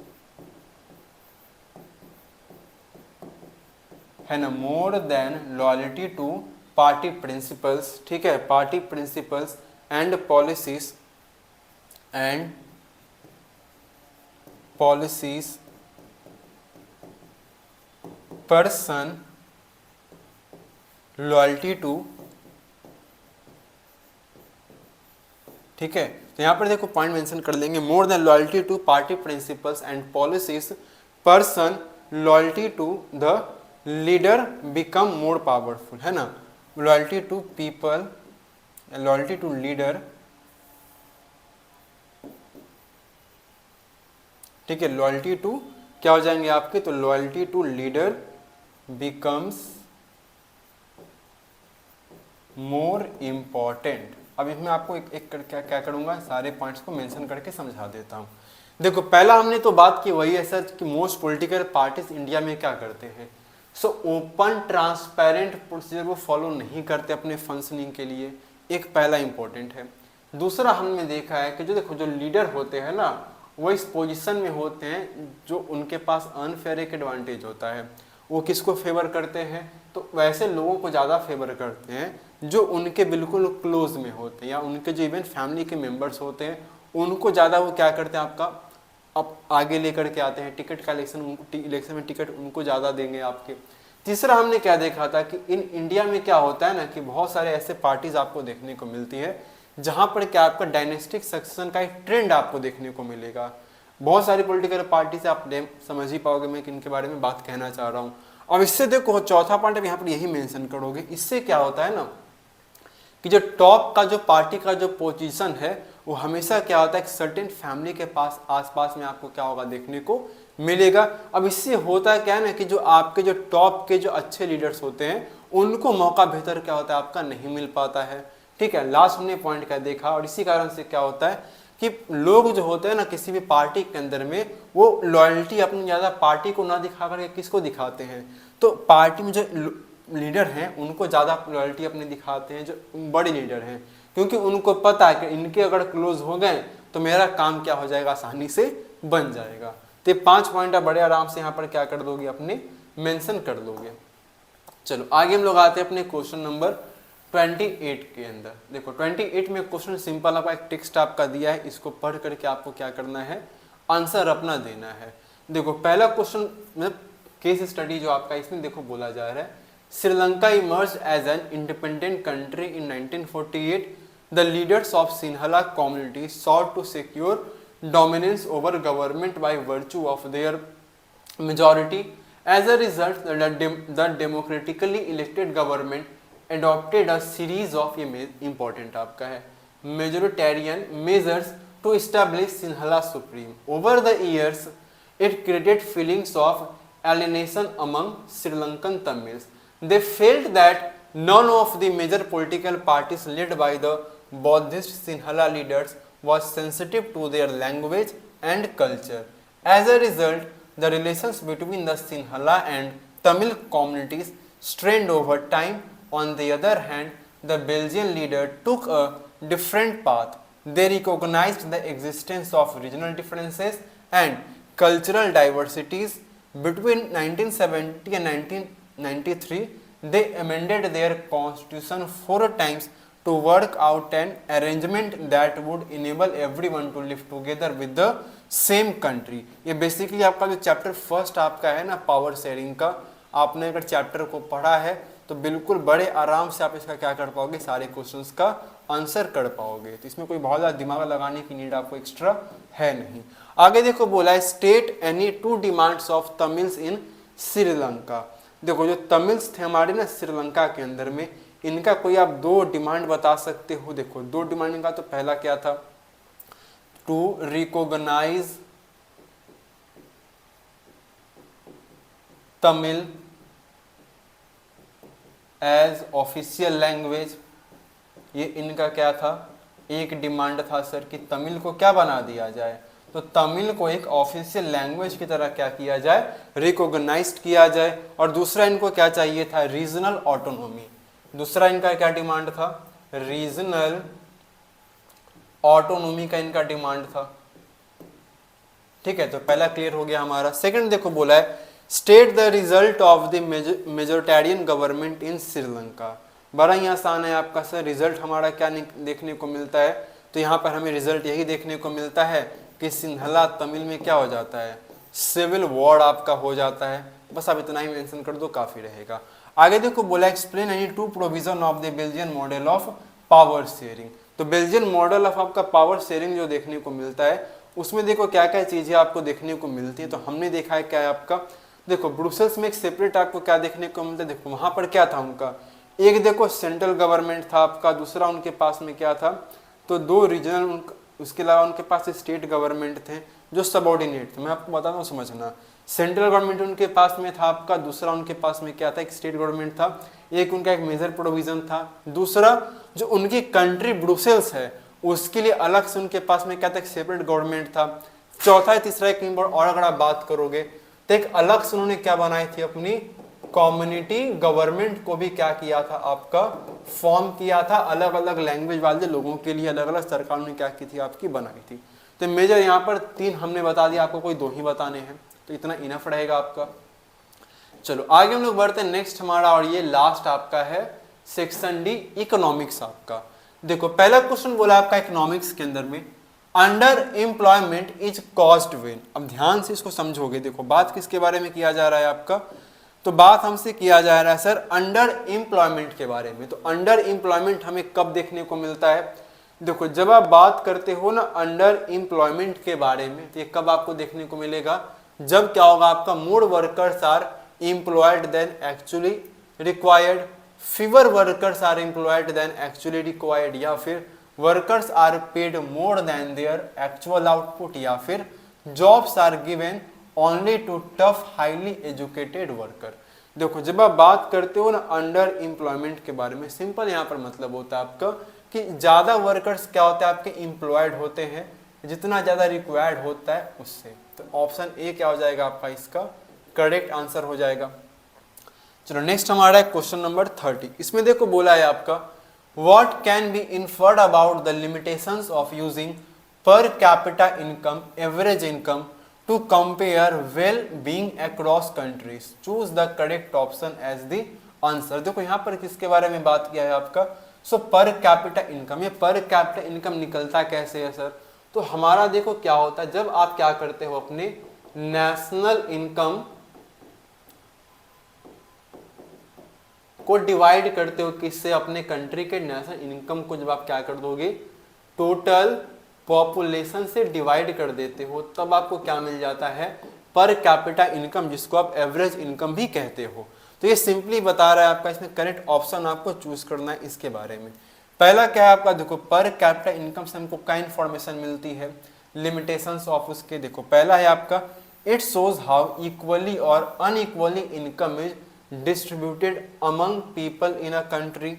Speaker 1: है ना, more than loyalty to party principles, ठीक है, party principles and policies person loyalty to, ठीक है। तो यहां पर देखो पॉइंट मेंशन कर लेंगे, more than loyalty to party principles and policies person loyalty to the leader become more powerful, है ना, loyalty to people, loyalty to leader, ठीक है, लॉयल्टी टू क्या हो जाएंगे आपके, तो loyalty to leader becomes more important, अब इसमें आपको एक एक क्या क्या करूँगा, सारे पॉइंट्स को मेंशन करके समझा देता हूँ। देखो पहला हमने तो बात की वही है सर कि मोस्ट पॉलिटिकल पार्टीज इंडिया में क्या करते हैं, सो ओपन ट्रांसपेरेंट प्रोसीजर वो फॉलो नहीं करते अपने फंक्शनिंग के लिए, एक पहला इंपॉर्टेंट है। दूसरा हमने देखा है कि जो देखो जो लीडर होते हैं ना वो इस पोजीशन में होते हैं जो उनके पास अनफेयर एक एडवांटेज होता है, वो किसको फेवर करते हैं, तो वैसे लोगों को ज़्यादा फेवर करते हैं जो उनके बिल्कुल क्लोज में होते हैं या उनके जो इवन फैमिली के मेंबर्स होते हैं उनको ज़्यादा वो क्या करते हैं आपका अब आगे लेकर के आते हैं, टिकट का इलेक्शन में टिकट उनको ज़्यादा देंगे आपके। तीसरा हमने क्या देखा था कि इन इंडिया में क्या होता है ना कि बहुत सारे ऐसे पार्टीज आपको देखने को मिलती है जहाँ पर क्या आपका डायनेस्टिक सक्सेशन का एक ट्रेंड आपको देखने को मिलेगा। बहुत सारी पॉलिटिकल पार्टी से आप समझ ही पाओगे मैं किनके बारे में बात कहना चाह रहा हूँ। अब इससे देखो चौथा पॉइंट अब यहाँ पर यही मेंशन करोगे, इससे क्या होता है ना कि जो टॉप का जो पार्टी का जो पोजीशन है वो हमेशा क्या होता है एक सर्टेन फैमिली के पास आसपास में आपको क्या होगा देखने को मिलेगा। अब इससे होता है क्या है ना कि जो आपके जो टॉप के जो अच्छे लीडर्स होते हैं उनको मौका बेहतर क्या होता है आपका नहीं मिल पाता है, ठीक है। लास्ट हमने पॉइंट क्या देखा और इसी कारण से क्या होता है कि लोग जो होते हैं ना किसी भी पार्टी के अंदर में वो लॉयल्टी अपनी ज़्यादा पार्टी को ना दिखा करके किसको दिखाते हैं, तो पार्टी में जो लीडर हैं उनको ज़्यादा लॉयल्टी अपनी दिखाते हैं जो बड़े लीडर हैं, क्योंकि उनको पता है कि इनके अगर क्लोज हो गए तो मेरा काम क्या हो जाएगा आसानी से बन जाएगा। तो ये 5 पॉइंट आप बड़े आराम से यहाँ पर क्या कर दोगे अपने मेंशन कर दोगे। चलो आगे हम लोग आते हैं अपने क्वेश्चन नंबर 28 के अंदर। देखो 28 में क्वेश्चन सिंपल आपका एक टेक्स्ट आपका दिया है, इसको पढ़ करके आपको क्या करना है आंसर अपना देना है। देखो पहला क्वेश्चन मतलब केस स्टडी जो आपका इसमें देखो बोला जा रहा है Sri Lanka emerged as an independent country in 1948. The leaders of Sinhala community sought to secure dominance over government by virtue of their majority. As a result, the democratically elected government adopted a series of important आपका है majoritarian measures to establish Sinhala supreme. Over the years, it created feelings of alienation among Sri Lankan Tamils. They felt that none of the major political parties led by the Buddhist Sinhala leaders was sensitive to their language and culture. As a result, the relations between the Sinhala and Tamil communities strained over time. On the other hand, the Belgian leader took a different path. They recognized the existence of regional differences and cultural diversities. Between 1970 and 1993, they amended their constitution 4 times to work out an arrangement that would enable everyone to live together with the same country. ये बेसिकली आपका जो चैप्टर फर्स्ट आपका है ना पावर शेयरिंग का, आपने अगर चैप्टर को पढ़ा है तो बिल्कुल बड़े आराम से आप इसका क्या कर पाओगे सारे क्वेश्चंस का आंसर कर पाओगे। तो इसमें कोई बहुत ज़्यादा दिमाग लगाने की नीड आपको एक्स्ट्रा है नहीं। आगे देखो बोला है state any 2 demands of Tamils in Sri Lanka. देखो जो तमिल्स थे हमारे ना श्रीलंका के अंदर में इनका कोई आप 2 डिमांड बता सकते हो। देखो 2 डिमांड का तो पहला क्या था to recognise Tamil as official language, ये इनका क्या था एक डिमांड था सर कि तमिल को क्या बना दिया जाए, तो तमिल को एक ऑफिशियल लैंग्वेज की तरह क्या किया जाए रिकॉग्नाइज्ड किया जाए। और दूसरा इनको क्या चाहिए था रीजनल ऑटोनॉमी, दूसरा इनका क्या डिमांड था रीजनल ऑटोनॉमी का इनका डिमांड था, ठीक है। तो पहला क्लियर हो गया हमारा। सेकंड देखो बोला है state the result of the majoritarian government in Sri Lanka. बड़ा ही आसान है आपका सर, रिजल्ट हमारा क्या देखने को मिलता है, तो यहाँ पर हमें रिजल्ट यही देखने को मिलता है कि सिंहला तमिल में क्या हो जाता है सिविल वॉर आपका हो जाता है। बस आप इतना ही मेंशन कर दो काफी रहेगा। आगे देखो बोला explain any 2 provision of the Belgian model of power sharing. तो बेल्जियन मॉडल ऑफ आपका पावर शेयरिंग जो देखने को मिलता है उसमें देखो क्या क्या चीजें आपको देखने को मिलती है। तो हमने देखा है क्या है आपका देखो ब्रुसेल्स में एक सेपरेट आपको क्या देखने को मिलता है, देखो वहां पर क्या था उनका एक देखो सेंट्रल गवर्नमेंट था आपका, दूसरा उनके पास में क्या था तो 2 रीजनल, उसके अलावा उनके पास स्टेट गवर्नमेंट थे जो सबऑर्डिनेट थे। मैं आपको बताता हूँ समझना सेंट्रल गवर्नमेंट उनके पास में था आपका, दूसरा उनके पास में क्या था, एक स्टेट गवर्नमेंट था, एक उनका एक मेजर प्रोविजन था, दूसरा जो उनकी कंट्री ब्रुसेल्स है उसके लिए अलग से उनके पास में क्या था, एक सेपरेट गवर्नमेंट था, चौथा तीसरा एक और अगर आप बात करोगे तो एक अलग से उन्होंने क्या बनाई थी, अपनी कम्युनिटी गवर्नमेंट को भी क्या किया था आपका, फॉर्म किया था, अलग अलग लैंग्वेज वाले लोगों के लिए अलग अलग सरकार ने क्या की थी आपकी, बनाई थी। तो मेजर यहाँ पर 3 हमने बता दिया, आपको कोई 2 ही बताने हैं, तो इतना इनफ रहेगा आपका। चलो आगे हम लोग बढ़ते हैं नेक्स्ट हमारा, और ये लास्ट आपका है सेक्शन डी इकोनॉमिक्स आपका। देखो पहला क्वेश्चन बोला आपका इकोनॉमिक्स के अंदर में, under employment is caused when. अब ध्यान से इसको समझोगे, देखो बात किसके बारे में किया जा रहा है आपका, तो बात हमसे किया जा रहा है सर अंडर एम्प्लॉयमेंट के बारे में। तो अंडर एम्प्लॉयमेंट हमें कब देखने को मिलता है, देखो जब आप बात करते हो ना अंडर एम्प्लॉयमेंट के बारे में, तो ये कब आपको देखने को मिलेगा, जब क्या होगा आपका, more workers are employed then actually required, fewer workers are employed than actually required, या फिर workers are paid more than their actual output, या फिर jobs are given only to tough highly educated worker। देखो जब आप बात करते हो ना अंडर एम्प्लॉयमेंट के बारे में, सिंपल यहाँ पर मतलब होता है आपका कि ज़्यादा वर्कर्स क्या होते हैं आपके, एम्प्लॉयड होते हैं, जितना ज़्यादा रिक्वायर्ड होता है उससे। तो ऑप्शन ए क्या हो जाएगा आपका, इसका करेक्ट आंसर हो जाएगा। चलो नेक्स्ट हमारा है क्वेश्चन नंबर 30। इसमें देखो बोला है आपका, what can be inferred about the limitations of using per capita income average income to compare well being across countries, choose the correct option as the answer. देखो यहाँ पर किसके बारे में बात किया है आपका, सो पर कैपिटा इनकम। ये पर कैपिटा इनकम निकलता कैसे है सर, तो हमारा देखो क्या होता है, जब आप क्या करते हो अपने नेशनल इनकम को डिवाइड करते हो किससे, अपने कंट्री के नेशनल इनकम को जब आप क्या कर दोगे, टोटल पॉपुलेशन से डिवाइड कर देते हो, तब आपको क्या मिल जाता है, पर कैपिटा इनकम, जिसको आप एवरेज इनकम भी कहते हो। तो ये सिंपली बता रहा है आपका, इसमें करेक्ट ऑप्शन आपको चूज करना है इसके बारे में। पहला क्या है आपका, देखो पर कैपिटा इनकम से हमको क्या इंफॉर्मेशन मिलती है, लिमिटेशंस ऑफ उसके। देखो पहला है आपका, इट शोज हाउ इक्वली और unequally income is distributed among people in a country.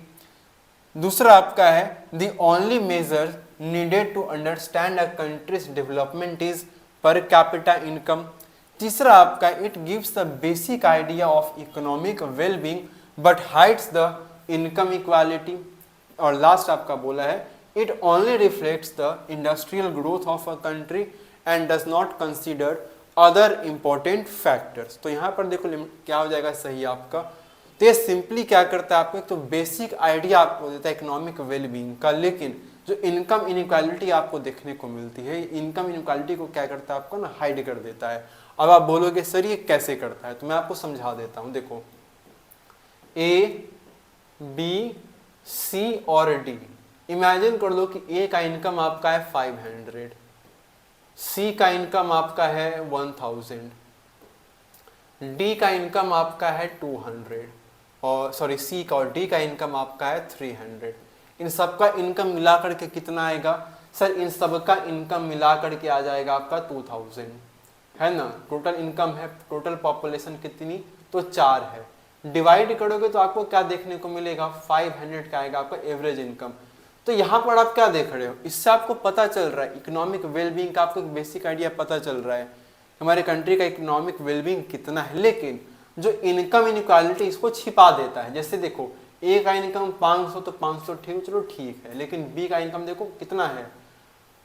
Speaker 1: दूसरा आपका है, the only major needed to understand a country's development is per capita income. तीसरा आपका, it gives the basic idea of economic well being but hides the income equality. और लास्ट आपका बोला है, it only reflects the industrial growth of a country and does not consider other important factors. तो यहाँ पर देखो क्या हो जाएगा सही आपका, तो ये सिंपली क्या करता है आपको, तो बेसिक आइडिया आपको देता है इकोनॉमिक वेलबींग का, लेकिन जो इनकम इनइक्वालिटी आपको देखने को मिलती है, इनकम इनइक्वालिटी को क्या करता है आपको ना, हाइड कर देता है। अब आप बोलोगे सर ये कैसे करता है, तो मैं आपको समझा देता हूँ। देखो ए बी सी और डी, इमेजिन कर लो कि ए का इनकम आपका है 500, सी का इनकम आपका है 1000, डी का इनकम आपका है 200, और सॉरी सी का और डी का इनकम आपका है 300। इन सबका इनकम मिलाकर के कितना आएगा सर, इन सबका इनकम मिलाकर के आ जाएगा आपका 2000, है ना। टोटल इनकम है, टोटल पॉपुलेशन कितनी, तो 4 है। डिवाइड करोगे तो आपको क्या देखने को मिलेगा, 500 का आएगा आपका एवरेज इनकम। तो यहाँ पर आप क्या देख रहे हो, इससे आपको पता चल रहा है इकोनॉमिक वेलबींग का आपको एक बेसिक आइडिया पता चल रहा है हमारे कंट्री का इकोनॉमिक वेलबींग कितना है। लेकिन जो इनकम इनइक्वालिटी इसको छिपा देता है। जैसे देखो ए का इनकम 500 तो 500 ठीक, चलो ठीक है, लेकिन बी का इनकम देखो कितना है,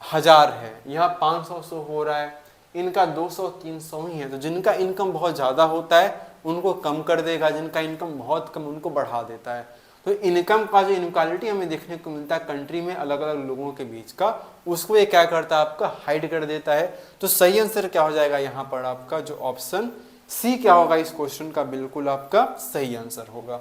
Speaker 1: 1000 है, यहाँ 500 हो रहा है, इनका 200-300 ही है। तो जिनका इनकम बहुत ज़्यादा होता है उनको कम कर देगा, जिनका इनकम बहुत कम उनको बढ़ा देता है। तो इनकम का जो इनक्वालिटी हमें देखने को मिलता है कंट्री में अलग अलग लोगों के बीच का, उसको ये क्या करता है आपका, हाइड कर देता है। तो सही आंसर क्या हो जाएगा यहाँ पर आपका, जो ऑप्शन सी क्या होगा इस क्वेश्चन का, बिल्कुल आपका सही आंसर होगा।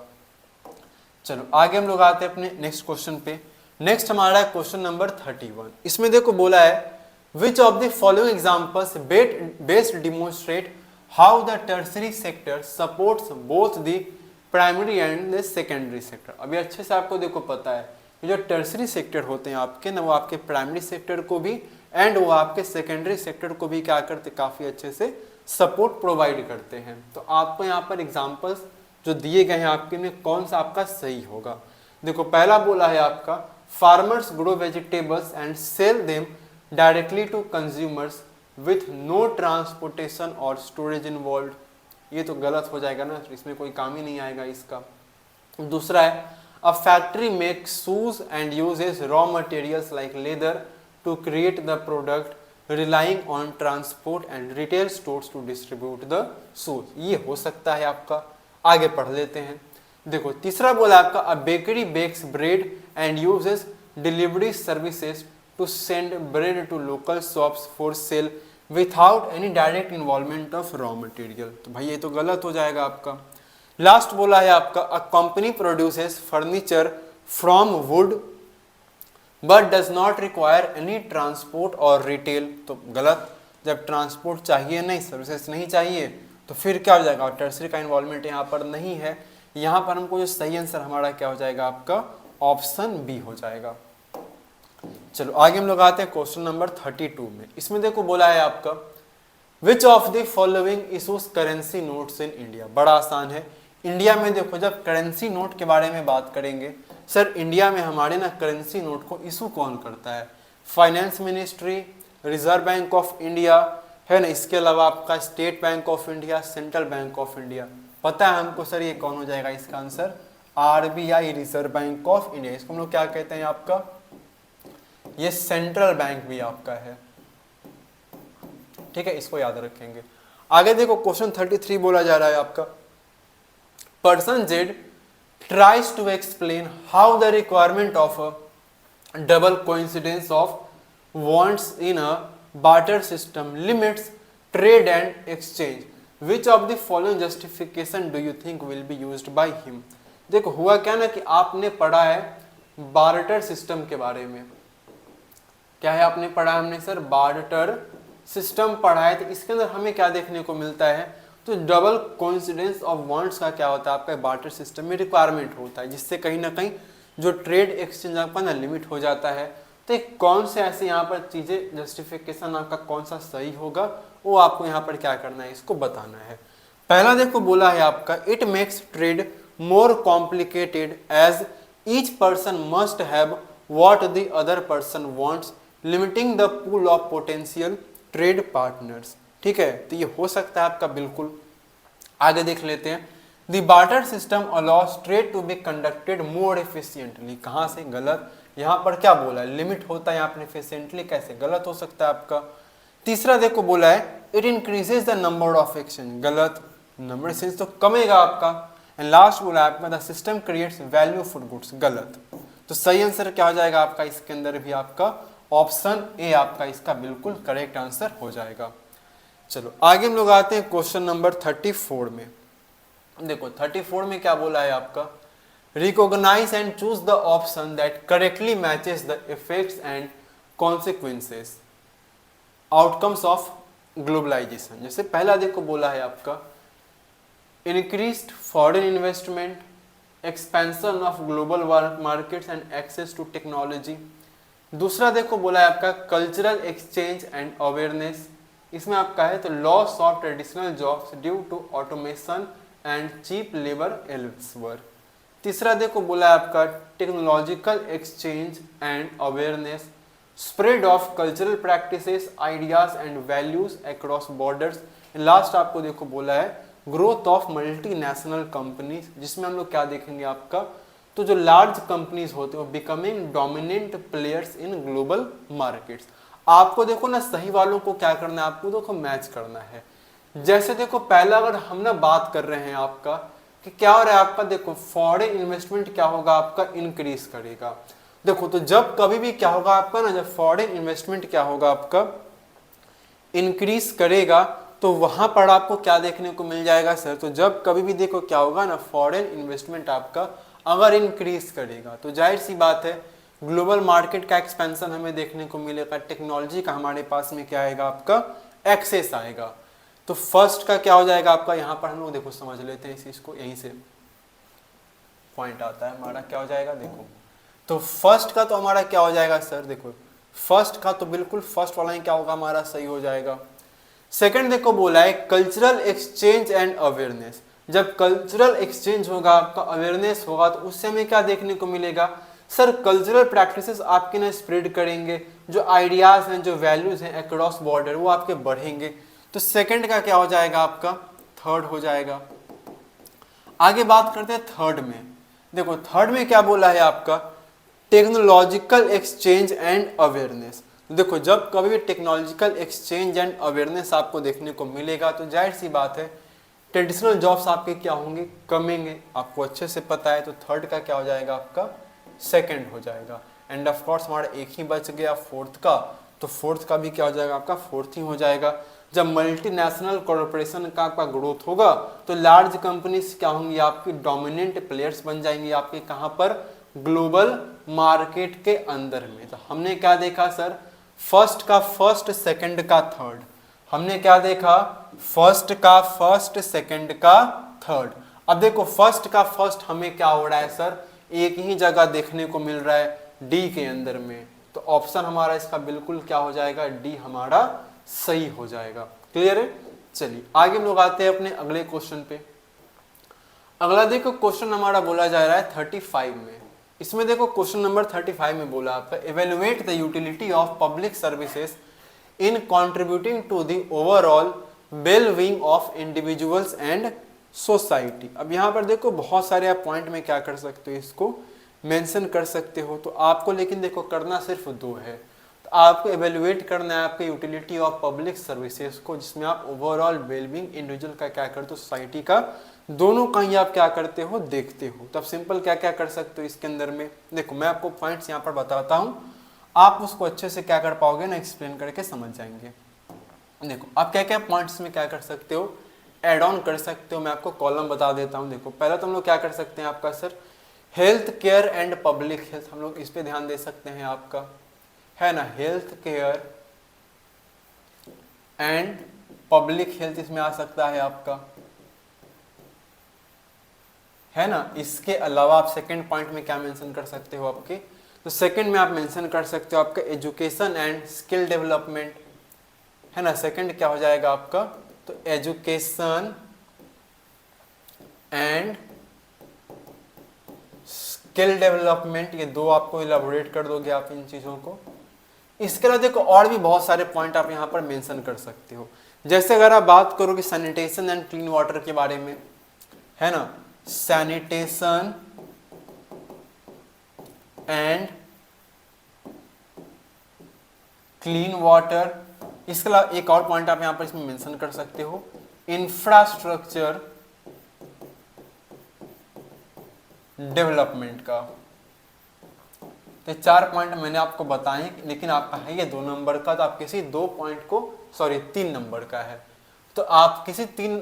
Speaker 1: चलो आगे हम लोग आते हैं अपने नेक्स्ट क्वेश्चन पे। नेक्स्ट हमारा है क्वेश्चन नंबर 31। इसमें देखो बोला है, which of the following examples best demonstrate how the tertiary sector supports both the primary and the secondary sector. अभी अच्छे से आपको देखो पता है ये जो टर्सरी सेक्टर होते हैं आपके ना, वो आपके प्राइमरी सेक्टर को भी एंड वो आपके सेकेंडरी सेक्टर को भी क्या करते, काफी अच्छे से सपोर्ट प्रोवाइड करते हैं। तो आपको यहाँ पर एग्जांपल्स जो दिए गए हैं आपके में कौन सा आपका सही होगा। देखो पहला बोला है आपका farmers grow vegetables and sell them directly to consumers with no transportation और स्टोरेज इन्वॉल्व। ये तो गलत हो जाएगा ना, इसमें कोई काम ही नहीं आएगा इसका। दूसरा है a factory makes shoes and uses raw materials like leather to create the product relying on transport and retail stores to distribute the shoes। ये हो सकता है आपका। आगे पढ़ लेते हैं। देखो तीसरा बोला आपका a bakery bakes bread and uses delivery services to send bread to local shops for sale without any direct involvement of raw material। तो भाई ये तो गलत हो जाएगा आपका। लास्ट बोला है आपका a company produces furniture from wood but does not require any transport और रिटेल। तो गलत, जब ट्रांसपोर्ट चाहिए नहीं, सर्विसेज नहीं चाहिए, तो फिर क्या हो जाएगा, टर्सरी का इन्वॉल्वमेंट यहाँ पर नहीं है। यहाँ पर हमको जो सही आंसर हमारा क्या हो जाएगा, आपका ऑप्शन बी हो जाएगा। चलो आगे हम लोग आते हैं क्वेश्चन नंबर 32 में। इसमें देखो बोला है आपका विच of the following issues currency notes in India. बड़ा आसान है। इंडिया में देखो जब करेंसी नोट के बारे में बात करेंगे, सर इंडिया में हमारे ना करेंसी नोट को इशू कौन करता है, finance ministry, reserve bank of India है ना, इसके अलावा आपका state bank of India, central bank of India. पता है हमको सर ये कौन हो जाएगा इसका answer, RBI, reserve bank of India. इसको हम लोग क्या कहते हैं आपका, ये सेंट्रल बैंक भी आपका है, ठीक है, इसको याद रखेंगे। आगे देखो क्वेश्चन 33 बोला जा रहा है आपका person Z tries to explain how the requirement of a double coincidence of wants in a barter system limits trade and exchange. Which of the following justification do you think will be used by him? देखो हुआ क्या ना कि आपने पढ़ा है बार्टर सिस्टम के बारे में। क्या है आपने पढ़ा, हमने सर बार्टर सिस्टम पढ़ा है। तो इसके अंदर हमें क्या देखने को मिलता है, तो डबल कोइंसिडेंस ऑफ वांट्स का क्या होता है, आपका बार्टर सिस्टम में रिक्वायरमेंट होता है, जिससे कहीं ना कहीं जो ट्रेड एक्सचेंज आपका ना लिमिट हो जाता है। तो कौन से ऐसे यहाँ पर चीजें जस्टिफिकेशन आपका कौन सा सही होगा, वो आपको यहाँ पर क्या करना है, इसको बताना है। पहला देखो बोला है आपका it makes trade more complicated as each person must have what the other person wants limiting the pool of potential trade partners. ठीक है, तो ये हो सकता है आपका बिल्कुल। आगे देख लेते हैं the barter system allows trade to be conducted more efficiently. कहाँ से गलत, यहाँ पर क्या बोला है, लिमिट होता है यहाँ पर एफिशिएंटली, कैसे गलत हो सकता है आपका। तीसरा देखो बोला है it increases the number of exchange, गलत, नंबर एक्सचेंज तो कमेगा आपका। एंड लास्ट बोला है आपका the system creates value for goods, गलत। तो सही आंसर क्या हो जाएगा आपका, इसके अंदर भी आपका ऑप्शन ए आपका इसका बिल्कुल करेक्ट आंसर हो जाएगा। चलो आगे हम लोग आते हैं क्वेश्चन नंबर 34 में। देखो 34 में क्या बोला है आपका recognise and choose the option that correctly matches the effects and consequences outcomes of globalisation. जैसे पहला देखो बोला है आपका increased foreign investment, expansion of global markets and access to technology. दूसरा देखो बोला है आपका कल्चरल एक्सचेंज एंड अवेयरनेस, इसमें आपका है तो loss of traditional jobs due to automation and cheap labour elsewhere. तीसरा देखो बोला है आपका technological exchange and awareness, spread of cultural practices, ideas and values across borders. Last आपको देखो बोला है ग्रोथ ऑफ मल्टीनेशनल कंपनीज, जिसमें हम लोग क्या देखेंगे आपका, तो जो लार्ज कंपनीज होते हैं वो becoming dominant players in global markets. आपको देखो ना सही वालों को क्या करना है, आपको देखो मैच करना है। जैसे देखो पहला अगर हम ना बात कर रहे हैं आपका कि क्या हो रहा है आपका, देखो फॉरेन इन्वेस्टमेंट क्या होगा आपका, इंक्रीज करेगा। देखो तो जब कभी भी क्या होगा आपका ना, जब फॉरेन इन्वेस्टमेंट क्या होगा आपका इंक्रीज करेगा, तो वहां पर आपको क्या देखने को मिल जाएगा सर, तो जब कभी भी देखो क्या होगा ना फॉरेन इन्वेस्टमेंट आपका अगर इंक्रीज करेगा, तो जाहिर सी बात है ग्लोबल मार्केट का एक्सपेंशन हमें देखने को मिलेगा, टेक्नोलॉजी का हमारे पास में क्या आएगा आपका एक्सेस आएगा। तो फर्स्ट का क्या हो जाएगा आपका, यहाँ पर हम लोग देखो समझ लेते हैं इस चीज को, यहीं से पॉइंट आता है हमारा, क्या हो जाएगा देखो, तो फर्स्ट का तो हमारा क्या हो जाएगा सर, देखो फर्स्ट का तो बिल्कुल फर्स्ट वाला ही क्या होगा हमारा सही हो जाएगा। सेकंड देखो बोला है कल्चरल एक्सचेंज एंड अवेयरनेस। जब कल्चरल एक्सचेंज होगा, आपका अवेयरनेस होगा, तो उससे हमें क्या देखने को मिलेगा सर, कल्चरल प्रैक्टिसेस आपके ना स्प्रेड करेंगे, जो आइडियाज हैं, जो वैल्यूज हैं अक्रॉस बॉर्डर वो आपके बढ़ेंगे। तो सेकंड का क्या हो जाएगा आपका, थर्ड हो जाएगा। आगे बात करते हैं थर्ड में। देखो थर्ड में क्या बोला है आपका, टेक्नोलॉजिकल एक्सचेंज एंड अवेयरनेस। देखो जब कभी भी टेक्नोलॉजिकल एक्सचेंज एंड अवेयरनेस आपको देखने को मिलेगा तो जाहिर सी बात है ट्रेडिशनल जॉब्स आपके क्या होंगे, कमेंगे, आपको अच्छे से पता है। तो थर्ड का क्या हो जाएगा आपका, सेकंड हो जाएगा। एंड ऑफ कोर्स हमारा एक ही बच गया फोर्थ का, तो फोर्थ का भी क्या हो जाएगा आपका, फोर्थ ही हो जाएगा। जब मल्टीनेशनल कॉर्पोरेशन का आपका ग्रोथ होगा तो लार्ज कंपनीज क्या होंगी, आपकी डोमिनेंट प्लेयर्स बन जाएंगी आपके कहाँ पर, ग्लोबल मार्केट के अंदर में। तो हमने क्या देखा सर, फर्स्ट का फर्स्ट, सेकंड का थर्ड। हमने क्या देखा, फर्स्ट का फर्स्ट, सेकंड का थर्ड। अब देखो फर्स्ट का फर्स्ट हमें क्या हो रहा है सर, एक ही जगह देखने को मिल रहा है डी के अंदर में। तो ऑप्शन हमारा इसका बिल्कुल क्या हो जाएगा, डी हमारा सही हो जाएगा। क्लियर है। चलिए आगे हम लोग आते हैं अपने अगले क्वेश्चन पे। अगला देखो क्वेश्चन हमारा बोला जा रहा है 35 में। इसमें देखो क्वेश्चन नंबर 35 में बोला आपका, evaluate the utility of public services in contributing to the overall well being of individuals and society. अब यहाँ पर देखो बहुत सारे आप पॉइंट में क्या कर सकते हो, इसको मेंशन कर सकते हो। तो आपको लेकिन देखो करना सिर्फ दो है। तो आपको एवेल्युएट करना है आपके यूटिलिटी ऑफ पब्लिक सर्विसेज को, जिसमें आप ओवरऑल वेलबींग इंडिविजुअल का क्या करते हो, सोसाइटी का, दोनों का ही आप क्या करते हो, देखते हो। तब सिंपल क्या क्या कर सकते हो इसके अंदर में, देखो मैं आपको पॉइंट्स यहाँ पर बताता हूँ, आप उसको अच्छे से क्या कर पाओगे ना, एक्सप्लेन करके समझ जाएंगे। देखो आप क्या क्या पॉइंट्स में क्या कर सकते हो, एड ऑन कर सकते हो। मैं आपको कॉलम बता देता हूँ। देखो पहला तो हम लोग क्या कर सकते हैं आपका sir, health care and public health, हम लोग इस पे ध्यान दे सकते हैं आपका, है ना, health care and public health इसमें आ सकता है आपका, है ना। इसके अलावा आप सेकंड पॉइंट में क्या मेंशन कर सकते हो आपके, तो सेकंड में आप मेंशन कर सकते हो आपका एजुकेशन एंड स्किल डेवलपमेंट, है ना। सेकंड क्या हो जाएगा आपका, तो एजुकेशन एंड स्किल डेवलपमेंट, ये दो आपको इलाबोरेट कर दोगे आप इन चीजों को। इसके अलावा देखो और भी बहुत सारे पॉइंट आप यहाँ पर मेंशन कर सकते हो। जैसे अगर आप बात करोगे सैनिटेशन एंड क्लीन वाटर के बारे में, है ना, सैनिटेशन एंड क्लीन वाटर। इसके अलावा एक और पॉइंट आप यहाँ पर इसमें मेंशन कर सकते हो, इंफ्रास्ट्रक्चर डेवलपमेंट का। तो चार पॉइंट मैंने आपको बताए, लेकिन आपका है ये 2 नंबर का, तो आप किसी 2 पॉइंट को, सॉरी 3 नंबर का है, तो आप किसी 3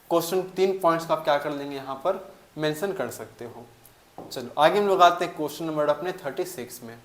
Speaker 1: क्वेश्चन 3 पॉइंट्स को आप क्या कर लेंगे यहाँ पर मेंशन कर सकते हो। चलो आगे हम लोग आते हैं क्वेश्चन नंबर अपने 36 में।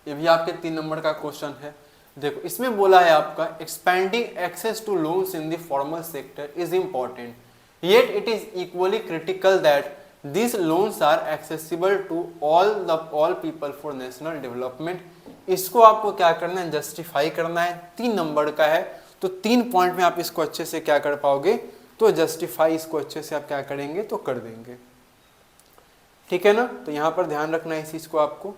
Speaker 1: ये भी आपके 3 नंबर का क्वेश्चन है। देखो इसमें बोला है आपका, expanding access to loans in the formal sector is important, yet it is equally critical that these loans are accessible to all people for national development। इसको आपको क्या करना है, जस्टिफाई करना है। 3 नंबर का है, तो 3 पॉइंट में आप इसको अच्छे से क्या कर पाओगे, तो जस्टिफाई इसको अच्छे से आप क्या करेंगे, तो कर देंगे। ठीक है ना। तो यहाँ पर ध्यान रखना है इस चीज को आपको।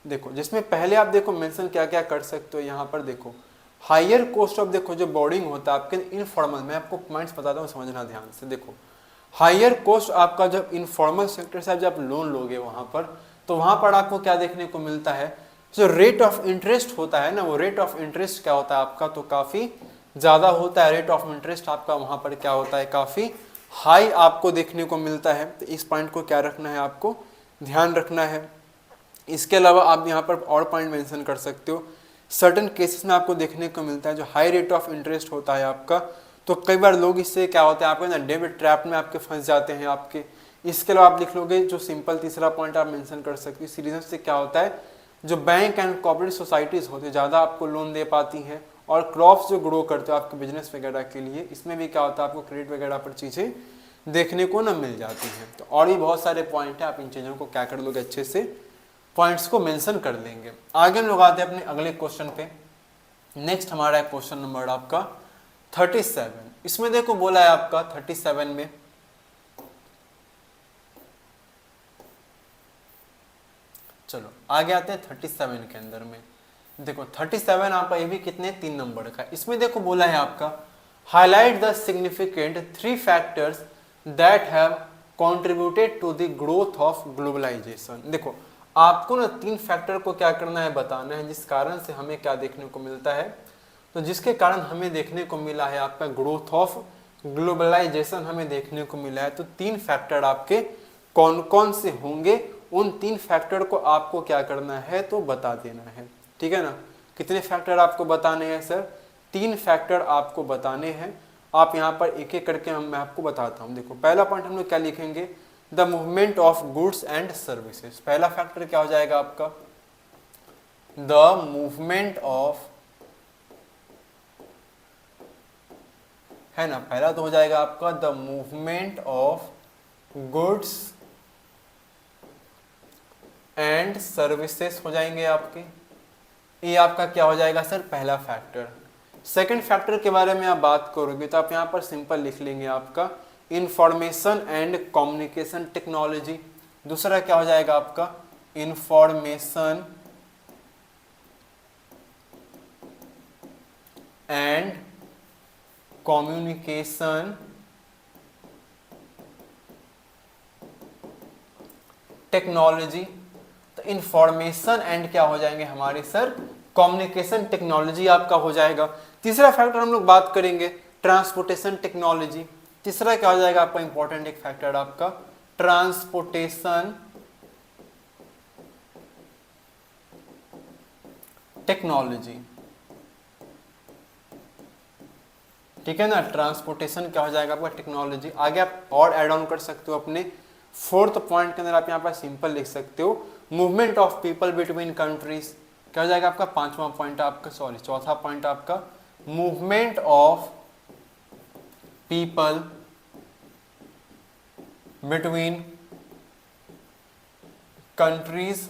Speaker 1: देखो जिसमें पहले आप देखो मेंशन क्या क्या कर सकते हो यहाँ पर, देखो हायर कॉस्ट ऑफ, देखो जो बोर्डिंग होता है आपके इनफॉर्मल, मैं आपको पॉइंट्स बताता हूँ, समझना ध्यान से। देखो हायर कॉस्ट आपका जब इनफॉर्मल सेक्टर से आप जब लोन लोगे वहां पर, तो वहां पर आपको क्या देखने को मिलता है, जो रेट ऑफ इंटरेस्ट होता है ना, वो रेट ऑफ इंटरेस्ट क्या होता है आपका, तो काफी ज्यादा होता है। रेट ऑफ इंटरेस्ट आपका वहां पर क्या होता है, काफी हाई आपको देखने को मिलता है। तो इस पॉइंट को क्या रखना है, आपको ध्यान रखना है। इसके अलावा आप यहाँ पर और पॉइंट मेंशन कर सकते हो, सर्टेन केसेस में आपको देखने को मिलता है जो हाई रेट ऑफ इंटरेस्ट होता है आपका, तो कई बार लोग इससे क्या होता है आपको ना, डेबिट ट्रैप में आपके फंस जाते हैं आपके। इसके अलावा आप लिख लोगे जो सिंपल तीसरा पॉइंट आप मेंशन कर सकते हो, इस रीजन से क्या होता है, जो बैंक एंड कोऑपरेटिव सोसाइटीज होती है ज़्यादा आपको लोन दे पाती हैं, और क्रॉप्स जो ग्रो करते हो आपके बिजनेस वगैरह के लिए, इसमें भी क्या होता है, आपको क्रेडिट वगैरह पर चीज़ें देखने को ना मिल जाती हैं। तो और भी बहुत सारे पॉइंट है, आप इन चीज़ों को क्या कर लोगे, अच्छे से पॉइंट्स को मेंशन कर लेंगे। आगे हम लोग आते हैं अपने अगले क्वेश्चन पे। नेक्स्ट हमारा है क्वेश्चन नंबर आपका 37। इसमें देखो बोला है आपका 37 में, चलो आगे आते हैं 37 के अंदर में। देखो 37 आपका ये भी कितने 3 नंबर का। इसमें देखो बोला है आपका highlight the significant 3 factors that have contributed to the growth of globalisation. देखो आपको ना 3 फैक्टर को क्या करना है, बताना है, जिस कारण से हमें क्या देखने को मिलता है, तो जिसके कारण हमें देखने को मिला है आपका ग्रोथ ऑफ ग्लोबलाइजेशन हमें देखने को मिला है। तो 3 फैक्टर आपके कौन कौन से होंगे, उन 3 फैक्टर को आपको क्या करना है तो बता देना है, ठीक है ना। कितने फैक्टर आपको बताने हैं सर, 3 फैक्टर आपको बताने हैं। आप यहाँ पर एक एक करके मैं आपको बताता हूँ। देखो पहला पॉइंट हम लोग क्या लिखेंगे, the movement of goods and services. पहला फैक्टर क्या हो जाएगा आपका, द मूवमेंट ऑफ, है ना, पहला तो हो जाएगा आपका the movement of goods and services हो जाएंगे आपके। ये आपका क्या हो जाएगा सर, पहला फैक्टर। सेकंड फैक्टर के बारे में आप बात करोगे तो आप यहाँ पर सिंपल लिख लेंगे आपका इंफॉर्मेशन एंड कम्युनिकेशन टेक्नोलॉजी। दूसरा क्या हो जाएगा आपका इंफॉर्मेशन एंड कम्युनिकेशन टेक्नोलॉजी। तो इंफॉर्मेशन एंड क्या हो जाएंगे हमारे सर, कम्युनिकेशन टेक्नोलॉजी आपका हो जाएगा। तीसरा फैक्टर हम लोग बात करेंगे ट्रांसपोर्टेशन टेक्नोलॉजी। तीसरा क्या हो जाएगा आपका इंपॉर्टेंट एक फैक्टर आपका ट्रांसपोर्टेशन टेक्नोलॉजी, ठीक है ना। ट्रांसपोर्टेशन क्या हो जाएगा आपका टेक्नोलॉजी। आगे आप और ऐड ऑन कर सकते हो अपने फोर्थ पॉइंट के अंदर, आप यहाँ पर सिंपल लिख सकते हो movement of people between countries. क्या हो जाएगा आपका पांचवा पॉइंट आपका, सॉरी चौथा पॉइंट आपका movement of people between countries.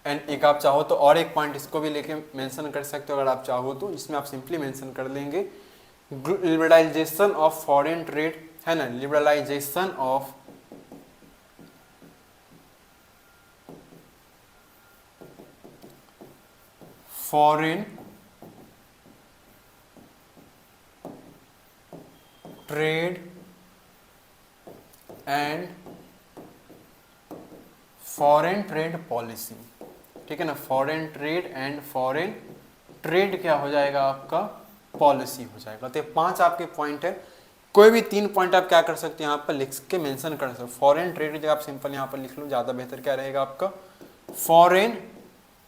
Speaker 1: And एक आप चाहो तो और एक पॉइंट इसको भी लेके मेंशन कर सकते हो अगर आप चाहो तो, जिसमें आप सिंपली मेंशन कर लेंगे लिबरलाइजेशन ऑफ फॉरेन ट्रेड, है ना, liberalisation of foreign trade and foreign trade policy, ठीक है ना। Foreign trade and foreign trade क्या हो जाएगा आपका, पॉलिसी हो जाएगा। तो 5 आपके पॉइंट है, कोई भी 3 पॉइंट आप क्या कर सकते हैं यहाँ पर लिख के मेंशन कर सकते हो। फॉरेन ट्रेड की जगह आप सिंपल यहाँ पर लिख लो, ज़्यादा बेहतर क्या रहेगा आपका फॉरेन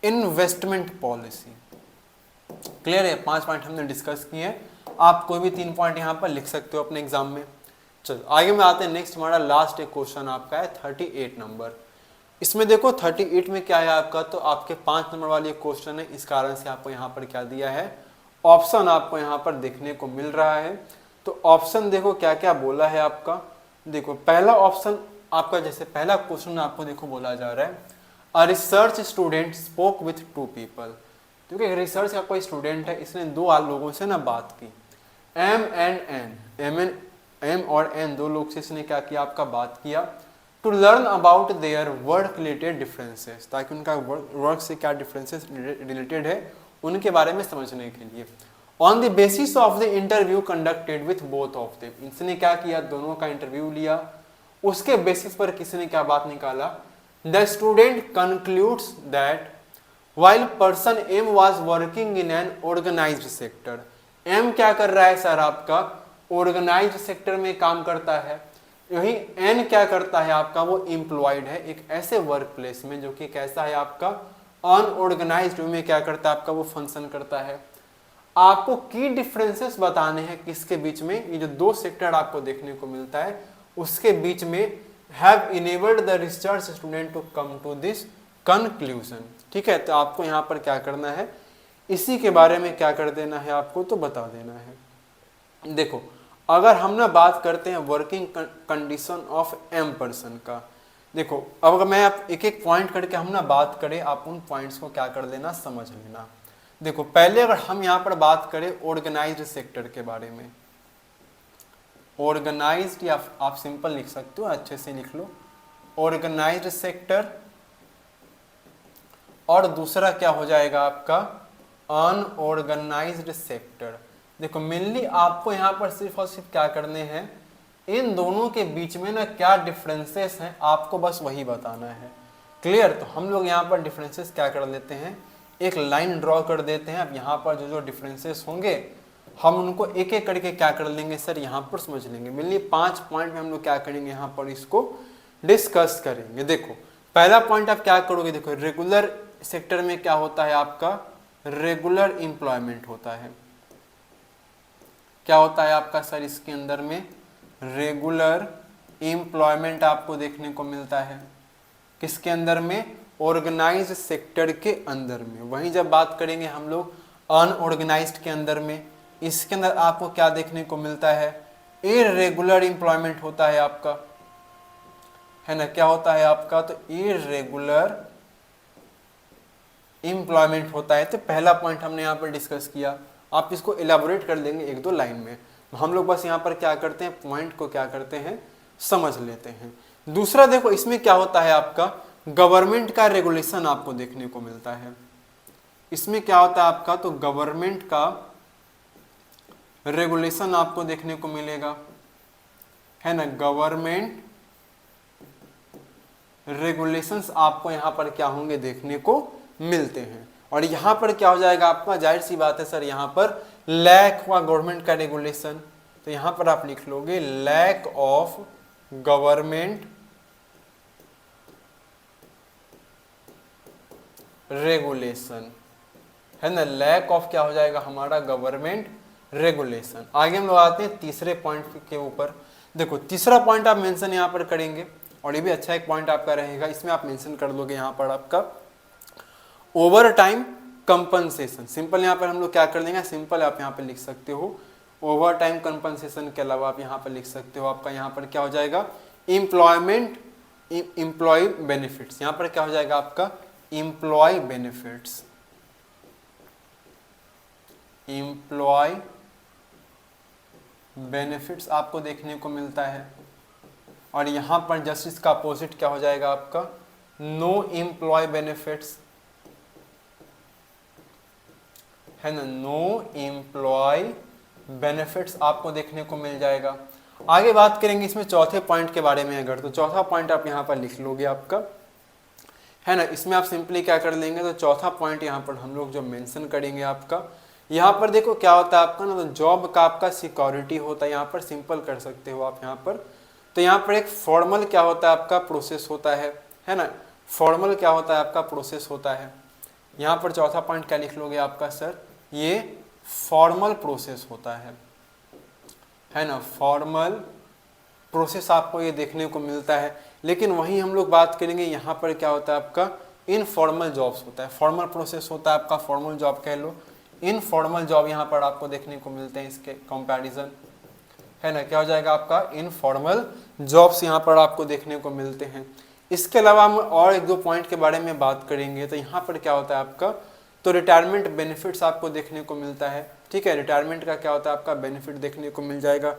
Speaker 1: इन्वेस्टमेंट पॉलिसी। क्लियर है, 5 पॉइंट हमने डिस्कस किए हैं, आप कोई भी 3 पॉइंट यहाँ पर लिख सकते हो अपने एग्जाम में। चलो आगे में आते हैं, नेक्स्ट हमारा लास्ट एक क्वेश्चन आपका है 38 नंबर। इसमें देखो 38 में क्या है आपका, तो आपके 5 नंबर वाली क्वेश्चन है, इस कारण से आपको यहाँ पर क्या दिया है, ऑप्शन आपको यहाँ पर देखने को मिल रहा है। तो ऑप्शन देखो क्या क्या बोला है आपका। देखो पहला ऑप्शन आपका, जैसे पहला क्वेश्चन आपको देखो बोला जा रहा है a research student spoke with 2 people. क्योंकि रिसर्च का कोई स्टूडेंट है, इसने 2 लोगों से ना बात की, एम एंड एन, एम और एन 2 लोग से इसने क्या किया आपका बात किया, to learn about their work related differences, ताकि उनका वर्क से क्या डिफरेंसेस रिलेटेड है उनके बारे में समझने के लिए। On the basis of the interview conducted with both of them, इसने क्या किया, दोनों का इंटरव्यू लिया, उसके बेसिस पर किसने क्या बात निकाला, the student concludes that while person M was working in an organized sector, M क्या कर रहा है सर आपका ऑर्गेनाइज्ड सेक्टर में काम करता है, यही N क्या करता है आपका, वो एम्प्लॉयड है एक ऐसे वर्क प्लेस में जो कि कैसा है आपका अनऑर्गेनाइज्ड में क्या करता है आपका, वो फंक्शन करता है। आपको की डिफरेंसेस बताने हैं किसके बीच में, ये जो 2 सेक्टर आपको देखने को मिलता है उसके बीच में, have enabled the research student to come to this conclusion, ठीक है। तो आपको यहाँ पर क्या करना है, इसी के बारे में क्या कर देना है आपको, तो बता देना है। देखो अगर हम ना बात करते हैं working condition of M person का, देखो अब अगर मैं आप एक एक पॉइंट करके हम ना बात करें, आप उन पॉइंट्स को क्या कर लेना, समझ लेना। देखो पहले अगर हम यहाँ पर बात करें ऑर्गेनाइज्ड सेक्टर के बारे में, ऑर्गेनाइज्ड या आप सिंपल लिख सकते हो, अच्छे से लिख लो ऑर्गेनाइज्ड सेक्टर, और दूसरा क्या हो जाएगा आपका अनऑर्गेनाइज्ड सेक्टर। देखो मेनली आपको यहाँ पर सिर्फ और सिर्फ क्या करने हैं, इन दोनों के बीच में ना क्या डिफरेंसेस हैं आपको बस वही बताना है। क्लियर? तो हम लोग यहाँ पर डिफरेंसेस क्या कर लेते हैं, एक लाइन ड्रॉ कर देते हैं। अब यहाँ पर जो जो डिफरेंसेस होंगे हम उनको एक एक करके क्या कर लेंगे सर, यहाँ पर समझ लेंगे। मेनली 5 पॉइंट में हम लोग क्या करेंगे, यहाँ पर इसको डिस्कस करेंगे। देखो पहला पॉइंट आप क्या करोगे, देखो रेगुलर सेक्टर में क्या होता है आपका, रेगुलर एम्प्लॉयमेंट होता है। क्या होता है आपका सर, इसके अंदर में रेगुलर एम्प्लॉयमेंट आपको देखने को मिलता है। किसके अंदर में, ऑर्गेनाइज्ड सेक्टर के अंदर में। वहीं जब बात करेंगे हम लोग अनऑर्गेनाइज्ड के अंदर में, इसके अंदर आपको क्या देखने को मिलता है, इर्रेगुलर एम्प्लॉयमेंट होता है आपका, है ना। क्या होता है आपका, तो इर्रेगुलर एम्प्लॉयमेंट होता है। तो पहला पॉइंट हमने यहाँ पर डिस्कस किया, आप इसको इलाबोरेट कर लेंगे 1-2 लाइन में। हम लोग बस यहाँ पर क्या करते हैं, पॉइंट को क्या करते हैं, समझ लेते हैं। दूसरा देखो इसमें क्या होता है आपका, गवर्नमेंट का रेगुलेशन आपको देखने को मिलता है। इसमें क्या होता है आपका, तो गवर्नमेंट का रेगुलेशन आपको देखने को मिलेगा, है ना। गवर्नमेंट रेगुलेशंस आपको यहाँ पर क्या होंगे, देखने को मिलते हैं। और यहाँ पर क्या हो जाएगा आपका, जाहिर सी बात है सर, यहाँ पर लैक हुआ गवर्नमेंट का रेगुलेशन, तो यहाँ पर आप लिख लोगे लैक ऑफ गवर्नमेंट रेगुलेशन, है ना। लैक ऑफ क्या हो जाएगा हमारा, गवर्नमेंट रेगुलेशन। आगे हम लोग आते हैं तीसरे पॉइंट के ऊपर। देखो तीसरा पॉइंट आप मेंशन यहाँ पर करेंगे, और ये भी अच्छा एक पॉइंट आपका रहेगा, इसमें आप मेंशन कर दोगे यहाँ पर आपका ओवर टाइम कंपनसेशन। सिंपल यहाँ पर हम लोग क्या कर देंगे, सिंपल आप यहाँ पर लिख सकते हो ओवर टाइम कंपनसेशन के अलावा आप यहाँ पर लिख सकते हो आपका यहाँ पर क्या हो जाएगा, एम्प्लॉयमेंट एम्प्लॉय बेनिफिट्स। यहाँ पर क्या हो जाएगा आपका, एम्प्लॉय बेनिफिट्स, एम्प्लॉय बेनिफिट्स आपको देखने को मिलता है। और यहाँ पर जस्ट इसका अपोजिट क्या हो जाएगा आपका, नो एम्प्लॉय बेनिफिट्स, है ना। नो एम्प्लॉय बेनिफिट्स आपको देखने को मिल जाएगा। आगे बात करेंगे इसमें चौथे पॉइंट के बारे में, अगर तो चौथा पॉइंट आप यहाँ पर लिख लोगे आपका, है ना। इसमें आप सिंपली क्या कर लेंगे, तो चौथा पॉइंट यहाँ पर हम लोग जो मेंशन करेंगे आपका, यहाँ पर देखो क्या होता है आपका ना, तो जॉब का आपका सिक्योरिटी होता है। यहाँ पर सिंपल कर सकते हो आप यहाँ पर, तो यहाँ पर एक फॉर्मल क्या होता है आपका, प्रोसेस होता है ना। फॉर्मल क्या होता है आपका, प्रोसेस होता है। यहाँ पर चौथा पॉइंट क्या लिख लोगे आपका सर, ये फॉर्मल प्रोसेस होता है ना। फॉर्मल प्रोसेस आपको ये देखने को मिलता है। लेकिन वहीं हम लोग बात करेंगे यहाँ पर क्या होता है आपका, इनफॉर्मल जॉब्स होता है। फॉर्मल प्रोसेस होता है आपका, फॉर्मल जॉब कह लो, इनफॉर्मल जॉब यहाँ पर आपको देखने को मिलते हैं। इसके कंपैरिजन, है ना, क्या हो जाएगा आपका, इनफॉर्मल जॉब्स यहाँ पर आपको देखने को मिलते हैं। इसके अलावा हम और 1-2 पॉइंट के बारे में बात करेंगे। तो यहाँ पर क्या होता है आपका, तो रिटायरमेंट बेनिफिट्स आपको देखने को मिलता है। ठीक है, रिटायरमेंट का क्या होता है आपका, बेनिफिट देखने को मिल जाएगा।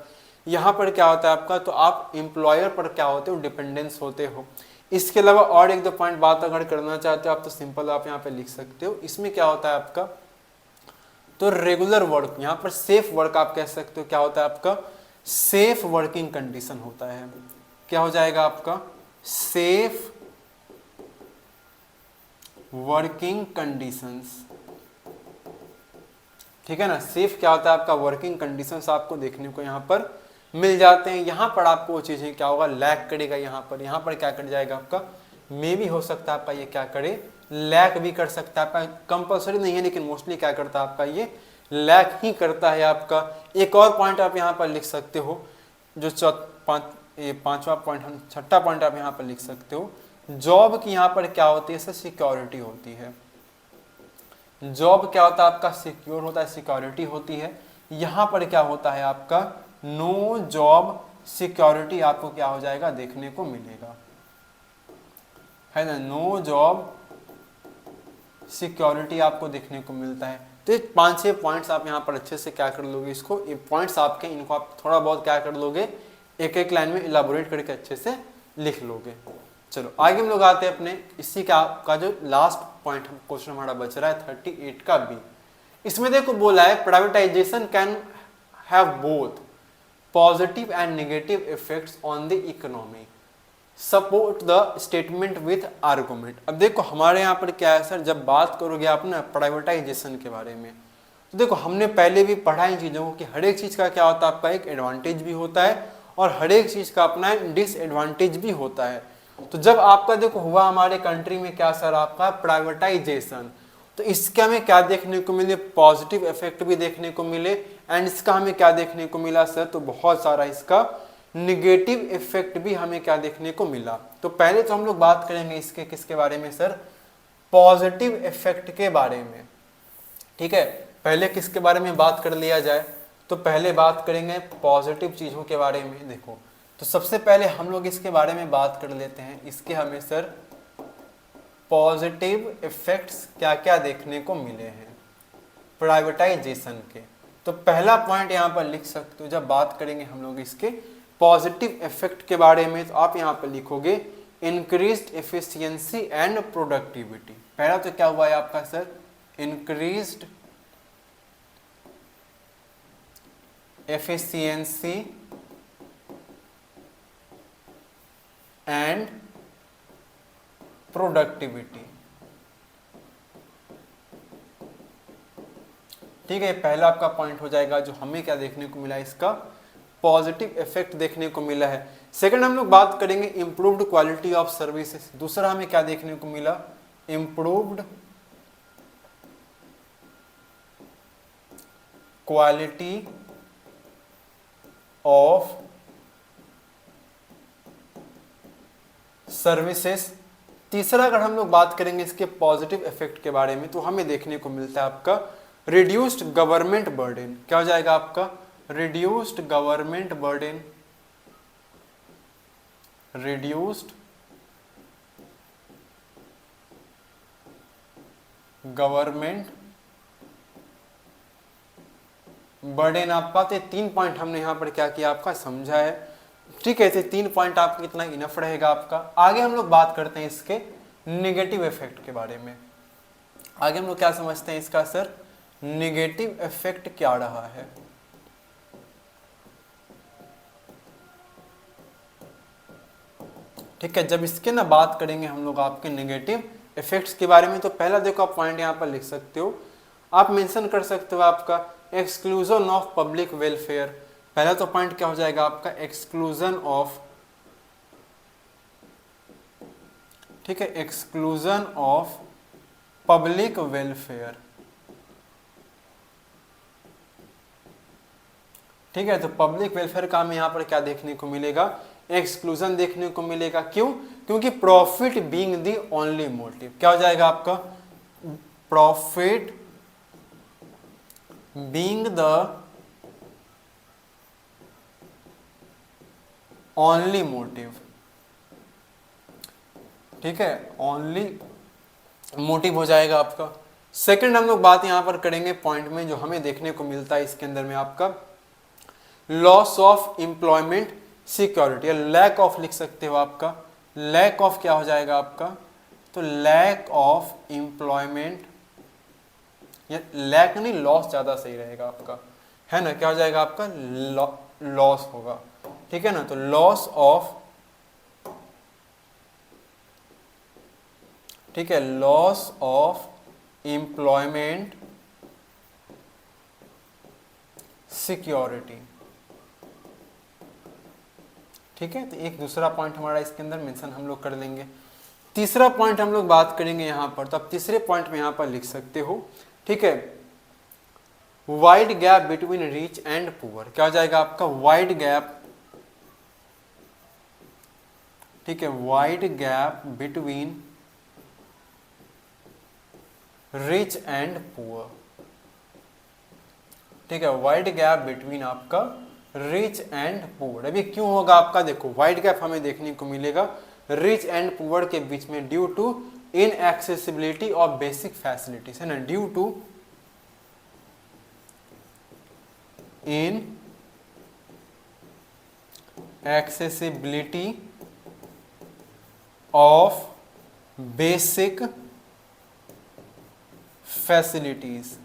Speaker 1: यहाँ पर क्या होता है आपका, तो आप एम्प्लॉयर पर क्या होते हो, डिपेंडेंस होते हो। इसके अलावा और 1-2 पॉइंट बात अगर करना चाहते हो आप, तो सिंपल आप यहाँ पे लिख सकते हो। इसमें क्या होता है आपका, तो रेगुलर वर्क, यहाँ पर सेफ वर्क आप कह सकते हो। क्या होता है आपका, सेफ वर्किंग कंडीशन होता है। क्या हो जाएगा आपका, सेफ वर्किंग कंडीशंस, ठीक है ना। सेफ क्या होता है आपका, वर्किंग कंडीशंस आपको देखने को यहाँ पर मिल जाते हैं। यहाँ पर आपको वो चीजें क्या होगा, लैक करेगा। यहाँ पर क्या कर जाएगा आपका, मे भी हो सकता है आपका ये क्या करे, लैक भी कर सकता है आपका। कंपलसरी नहीं है, लेकिन मोस्टली क्या करता है आपका, ये लैक ही करता है आपका। एक और पॉइंट आप यहाँ पर लिख सकते हो, जो पांचवा पॉइंट, हम छठा पॉइंट आप यहाँ पर लिख सकते हो, जॉब की यहाँ पर क्या होती है सर, सिक्योरिटी होती है। जॉब क्या होता है आपका, सिक्योर होता है, सिक्योरिटी होती है। यहाँ पर क्या होता है आपका, नो जॉब सिक्योरिटी आपको क्या हो जाएगा, देखने को मिलेगा। है ना, नो जॉब सिक्योरिटी आपको देखने को मिलता है। तो ये 5-6 पॉइंट्स आप यहाँ पर अच्छे से क्या कर लोगे, इसको ये पॉइंट्स आपके, इनको आप थोड़ा बहुत क्या कर लोगे, एक एक लाइन में इलाबोरेट करके अच्छे से लिख लोगे। चलो आगे हम लोग आते हैं अपने इसी का जो लास्ट पॉइंट क्वेश्चन हमारा बच रहा है 38 का बी। इसमें देखो बोला है privatisation can have both positive and negative effects on the economy, support the statement with argument. अब देखो हमारे यहाँ पर क्या है सर, जब बात करोगे आप ना प्राइवेटाइजेशन के बारे में, तो देखो हमने पहले भी पढ़ा इन चीज़ों को कि हर एक चीज़ का क्या होता है, आपका एक एडवांटेज भी होता है और हर एक चीज़ का अपना डिसएडवांटेज भी होता है। तो जब आपका देखो हुआ हमारे कंट्री में क्या सर, आपका प्राइवेटाइजेशन, तो इसका हमें क्या देखने को मिले, पॉजिटिव इफेक्ट भी देखने को मिले, एंड इसका हमें क्या देखने को मिला सर, तो बहुत सारा इसका निगेटिव इफेक्ट भी हमें क्या देखने को मिला। तो पहले तो हम लोग बात करेंगे इसके किसके बारे में सर, पॉजिटिव इफेक्ट के बारे में। ठीक है, पहले किसके बारे में बात कर लिया जाए, तो पहले बात करेंगे पॉजिटिव चीज़ों के बारे में। देखो तो सबसे पहले हम लोग इसके बारे में बात कर लेते हैं, इसके हमें सर पॉजिटिव इफेक्ट्स क्या क्या देखने को मिले हैं प्राइवेटाइजेशन के। तो पहला पॉइंट यहाँ पर लिख सकते हो, जब बात करेंगे हम लोग इसके पॉजिटिव इफेक्ट के बारे में, तो आप यहाँ पर लिखोगे इंक्रीज्ड एफिशिएंसी एंड प्रोडक्टिविटी। पहला तो क्या हुआ है आपका sir, increased efficiency and productivity. ठीक है, पहला आपका पॉइंट हो जाएगा जो हमें क्या देखने को मिला, इसका पॉजिटिव इफेक्ट देखने को मिला है। सेकंड हम लोग बात करेंगे इंप्रूव्ड क्वालिटी ऑफ सर्विसेज। दूसरा हमें क्या देखने को मिला, इंप्रूव्ड क्वालिटी ऑफ सर्विसेज। तीसरा अगर हम लोग बात करेंगे इसके पॉजिटिव इफेक्ट के बारे में, तो हमें देखने को मिलता है आपका रिड्यूस्ड गवर्नमेंट बर्डन। क्या हो जाएगा आपका, reduced government burden, reduced government burden आपका। तो 3 पॉइंट हमने यहां पर क्या किया, आपका समझा है। ठीक है, तो 3 पॉइंट आपका इतना इनफ रहेगा आपका। आगे हम लोग बात करते हैं इसके नेगेटिव इफेक्ट के बारे में। आगे हम लोग क्या समझते हैं इसका सर, नेगेटिव इफेक्ट क्या रहा है। ठीक है, जब इसके ना बात करेंगे हम लोग आपके नेगेटिव इफेक्ट्स के बारे में, तो पहला देखो आप पॉइंट यहाँ पर लिख सकते हो, आप मेंशन कर सकते हो आपका एक्सक्लूजन ऑफ पब्लिक वेलफेयर। पहला तो पॉइंट क्या हो जाएगा आपका, एक्सक्लूजन ऑफ, ठीक है, एक्सक्लूजन ऑफ पब्लिक वेलफेयर। ठीक है, तो पब्लिक वेलफेयर का हमें यहाँ पर क्या देखने को मिलेगा, एक्सक्लूजन देखने को मिलेगा। क्यों, क्योंकि profit being the only motive. क्या हो जाएगा आपका, profit being the only motive. ठीक है, ओनली मोटिव हो जाएगा आपका। सेकंड हम लोग बात यहां पर करेंगे पॉइंट में, जो हमें देखने को मिलता है इसके अंदर में आपका लॉस ऑफ एम्प्लॉयमेंट सिक्योरिटी, या लैक ऑफ लिख सकते हो आपका। लैक ऑफ क्या हो जाएगा आपका, तो लैक ऑफ एम्प्लॉयमेंट, या लैक नहीं, लॉस ज्यादा सही रहेगा आपका, है ना। क्या हो जाएगा आपका, लॉस होगा। ठीक है ना, तो लॉस ऑफ, ठीक है, लॉस ऑफ एम्प्लॉयमेंट सिक्योरिटी। ठीक है, तो एक दूसरा पॉइंट हमारा इसके अंदर मेंशन हम लोग कर लेंगे। तीसरा पॉइंट हम लोग बात करेंगे यहां पर, तो आप तीसरे पॉइंट में यहां पर लिख सकते हो, ठीक है, wide gap between rich and poor. क्या हो जाएगा आपका, वाइड गैप, ठीक है, wide gap between rich and poor. ठीक है, वाइड गैप बिटवीन आपका रिच एंड पुअर। अभी क्यों होगा आपका, देखो वाइड गैप हमें देखने को मिलेगा रिच एंड पुअर के बीच में, due to inaccessibility of basic facilities, है ना, due to inaccessibility of basic facilities.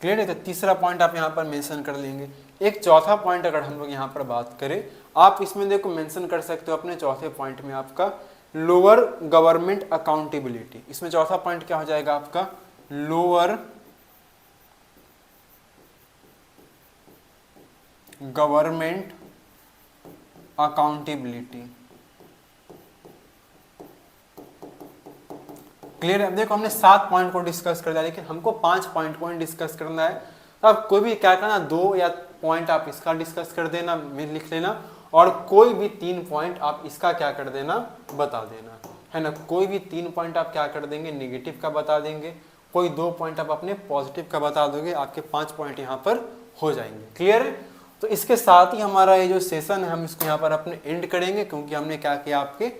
Speaker 1: Clear है? तो तीसरा पॉइंट आप यहां पर मेंशन कर लेंगे। एक चौथा पॉइंट अगर हम लोग यहां पर बात करें, आप इसमें देखो मेंशन कर सकते हो अपने चौथे पॉइंट में आपका लोअर गवर्नमेंट अकाउंटेबिलिटी। इसमें चौथा पॉइंट क्या हो जाएगा आपका, लोअर गवर्नमेंट अकाउंटेबिलिटी। क्लियर है? अब देखो हमने 7 पॉइंट को डिस्कस कर लिया, लेकिन हमको 5 पॉइंट को डिस्कस करना है। तो आप कोई भी क्या करना, 2 या पॉइंट आप इसका डिस्कस कर देना, लिख लेना, और कोई भी 3 पॉइंट आप इसका क्या कर देना, बता देना, है ना। कोई भी 3 पॉइंट आप क्या कर देंगे, नेगेटिव का बता देंगे, कोई 2 पॉइंट आप अपने पॉजिटिव का बता दोगे, आपके 5 पॉइंट यहाँ पर हो जाएंगे। क्लियर है? तो इसके साथ ही हमारा ये जो सेशन है हम इसको यहाँ पर अपने एंड करेंगे, क्योंकि हमने क्या किया, आपके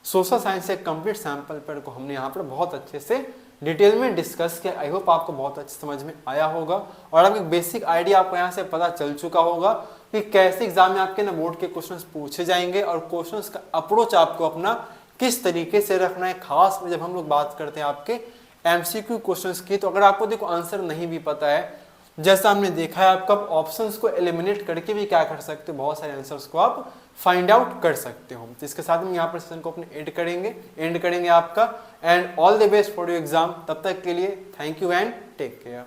Speaker 1: सोशल साइंस से कंप्लीट सैंपल पेपर को हमने यहाँ पर बहुत अच्छे से डिटेल में डिस्कस किया। आई होप आपको बहुत अच्छे समझ में आया होगा और आपको बेसिक आइडिया आपको यहाँ से पता चल चुका होगा कि कैसे एग्जाम में आपके ना बोर्ड के क्वेश्चंस पूछे जाएंगे और क्वेश्चंस का अप्रोच आपको अपना किस तरीके से रखना है। खास में जब हम लोग बात करते हैं आपके एमसीक्यू क्वेश्चंस की, तो अगर आपको देखो आंसर नहीं भी पता है, जैसा हमने देखा है, आपको ऑप्शंस को एलिमिनेट करके भी क्या कर सकते हो, बहुत सारे आंसर्स को आप फाइंड आउट कर सकते हो। तो इसके साथ हम यहाँ पर सेशन को अपने एंड करेंगे आपका। And all the best for your exam. तब तक के लिए thank you and take care.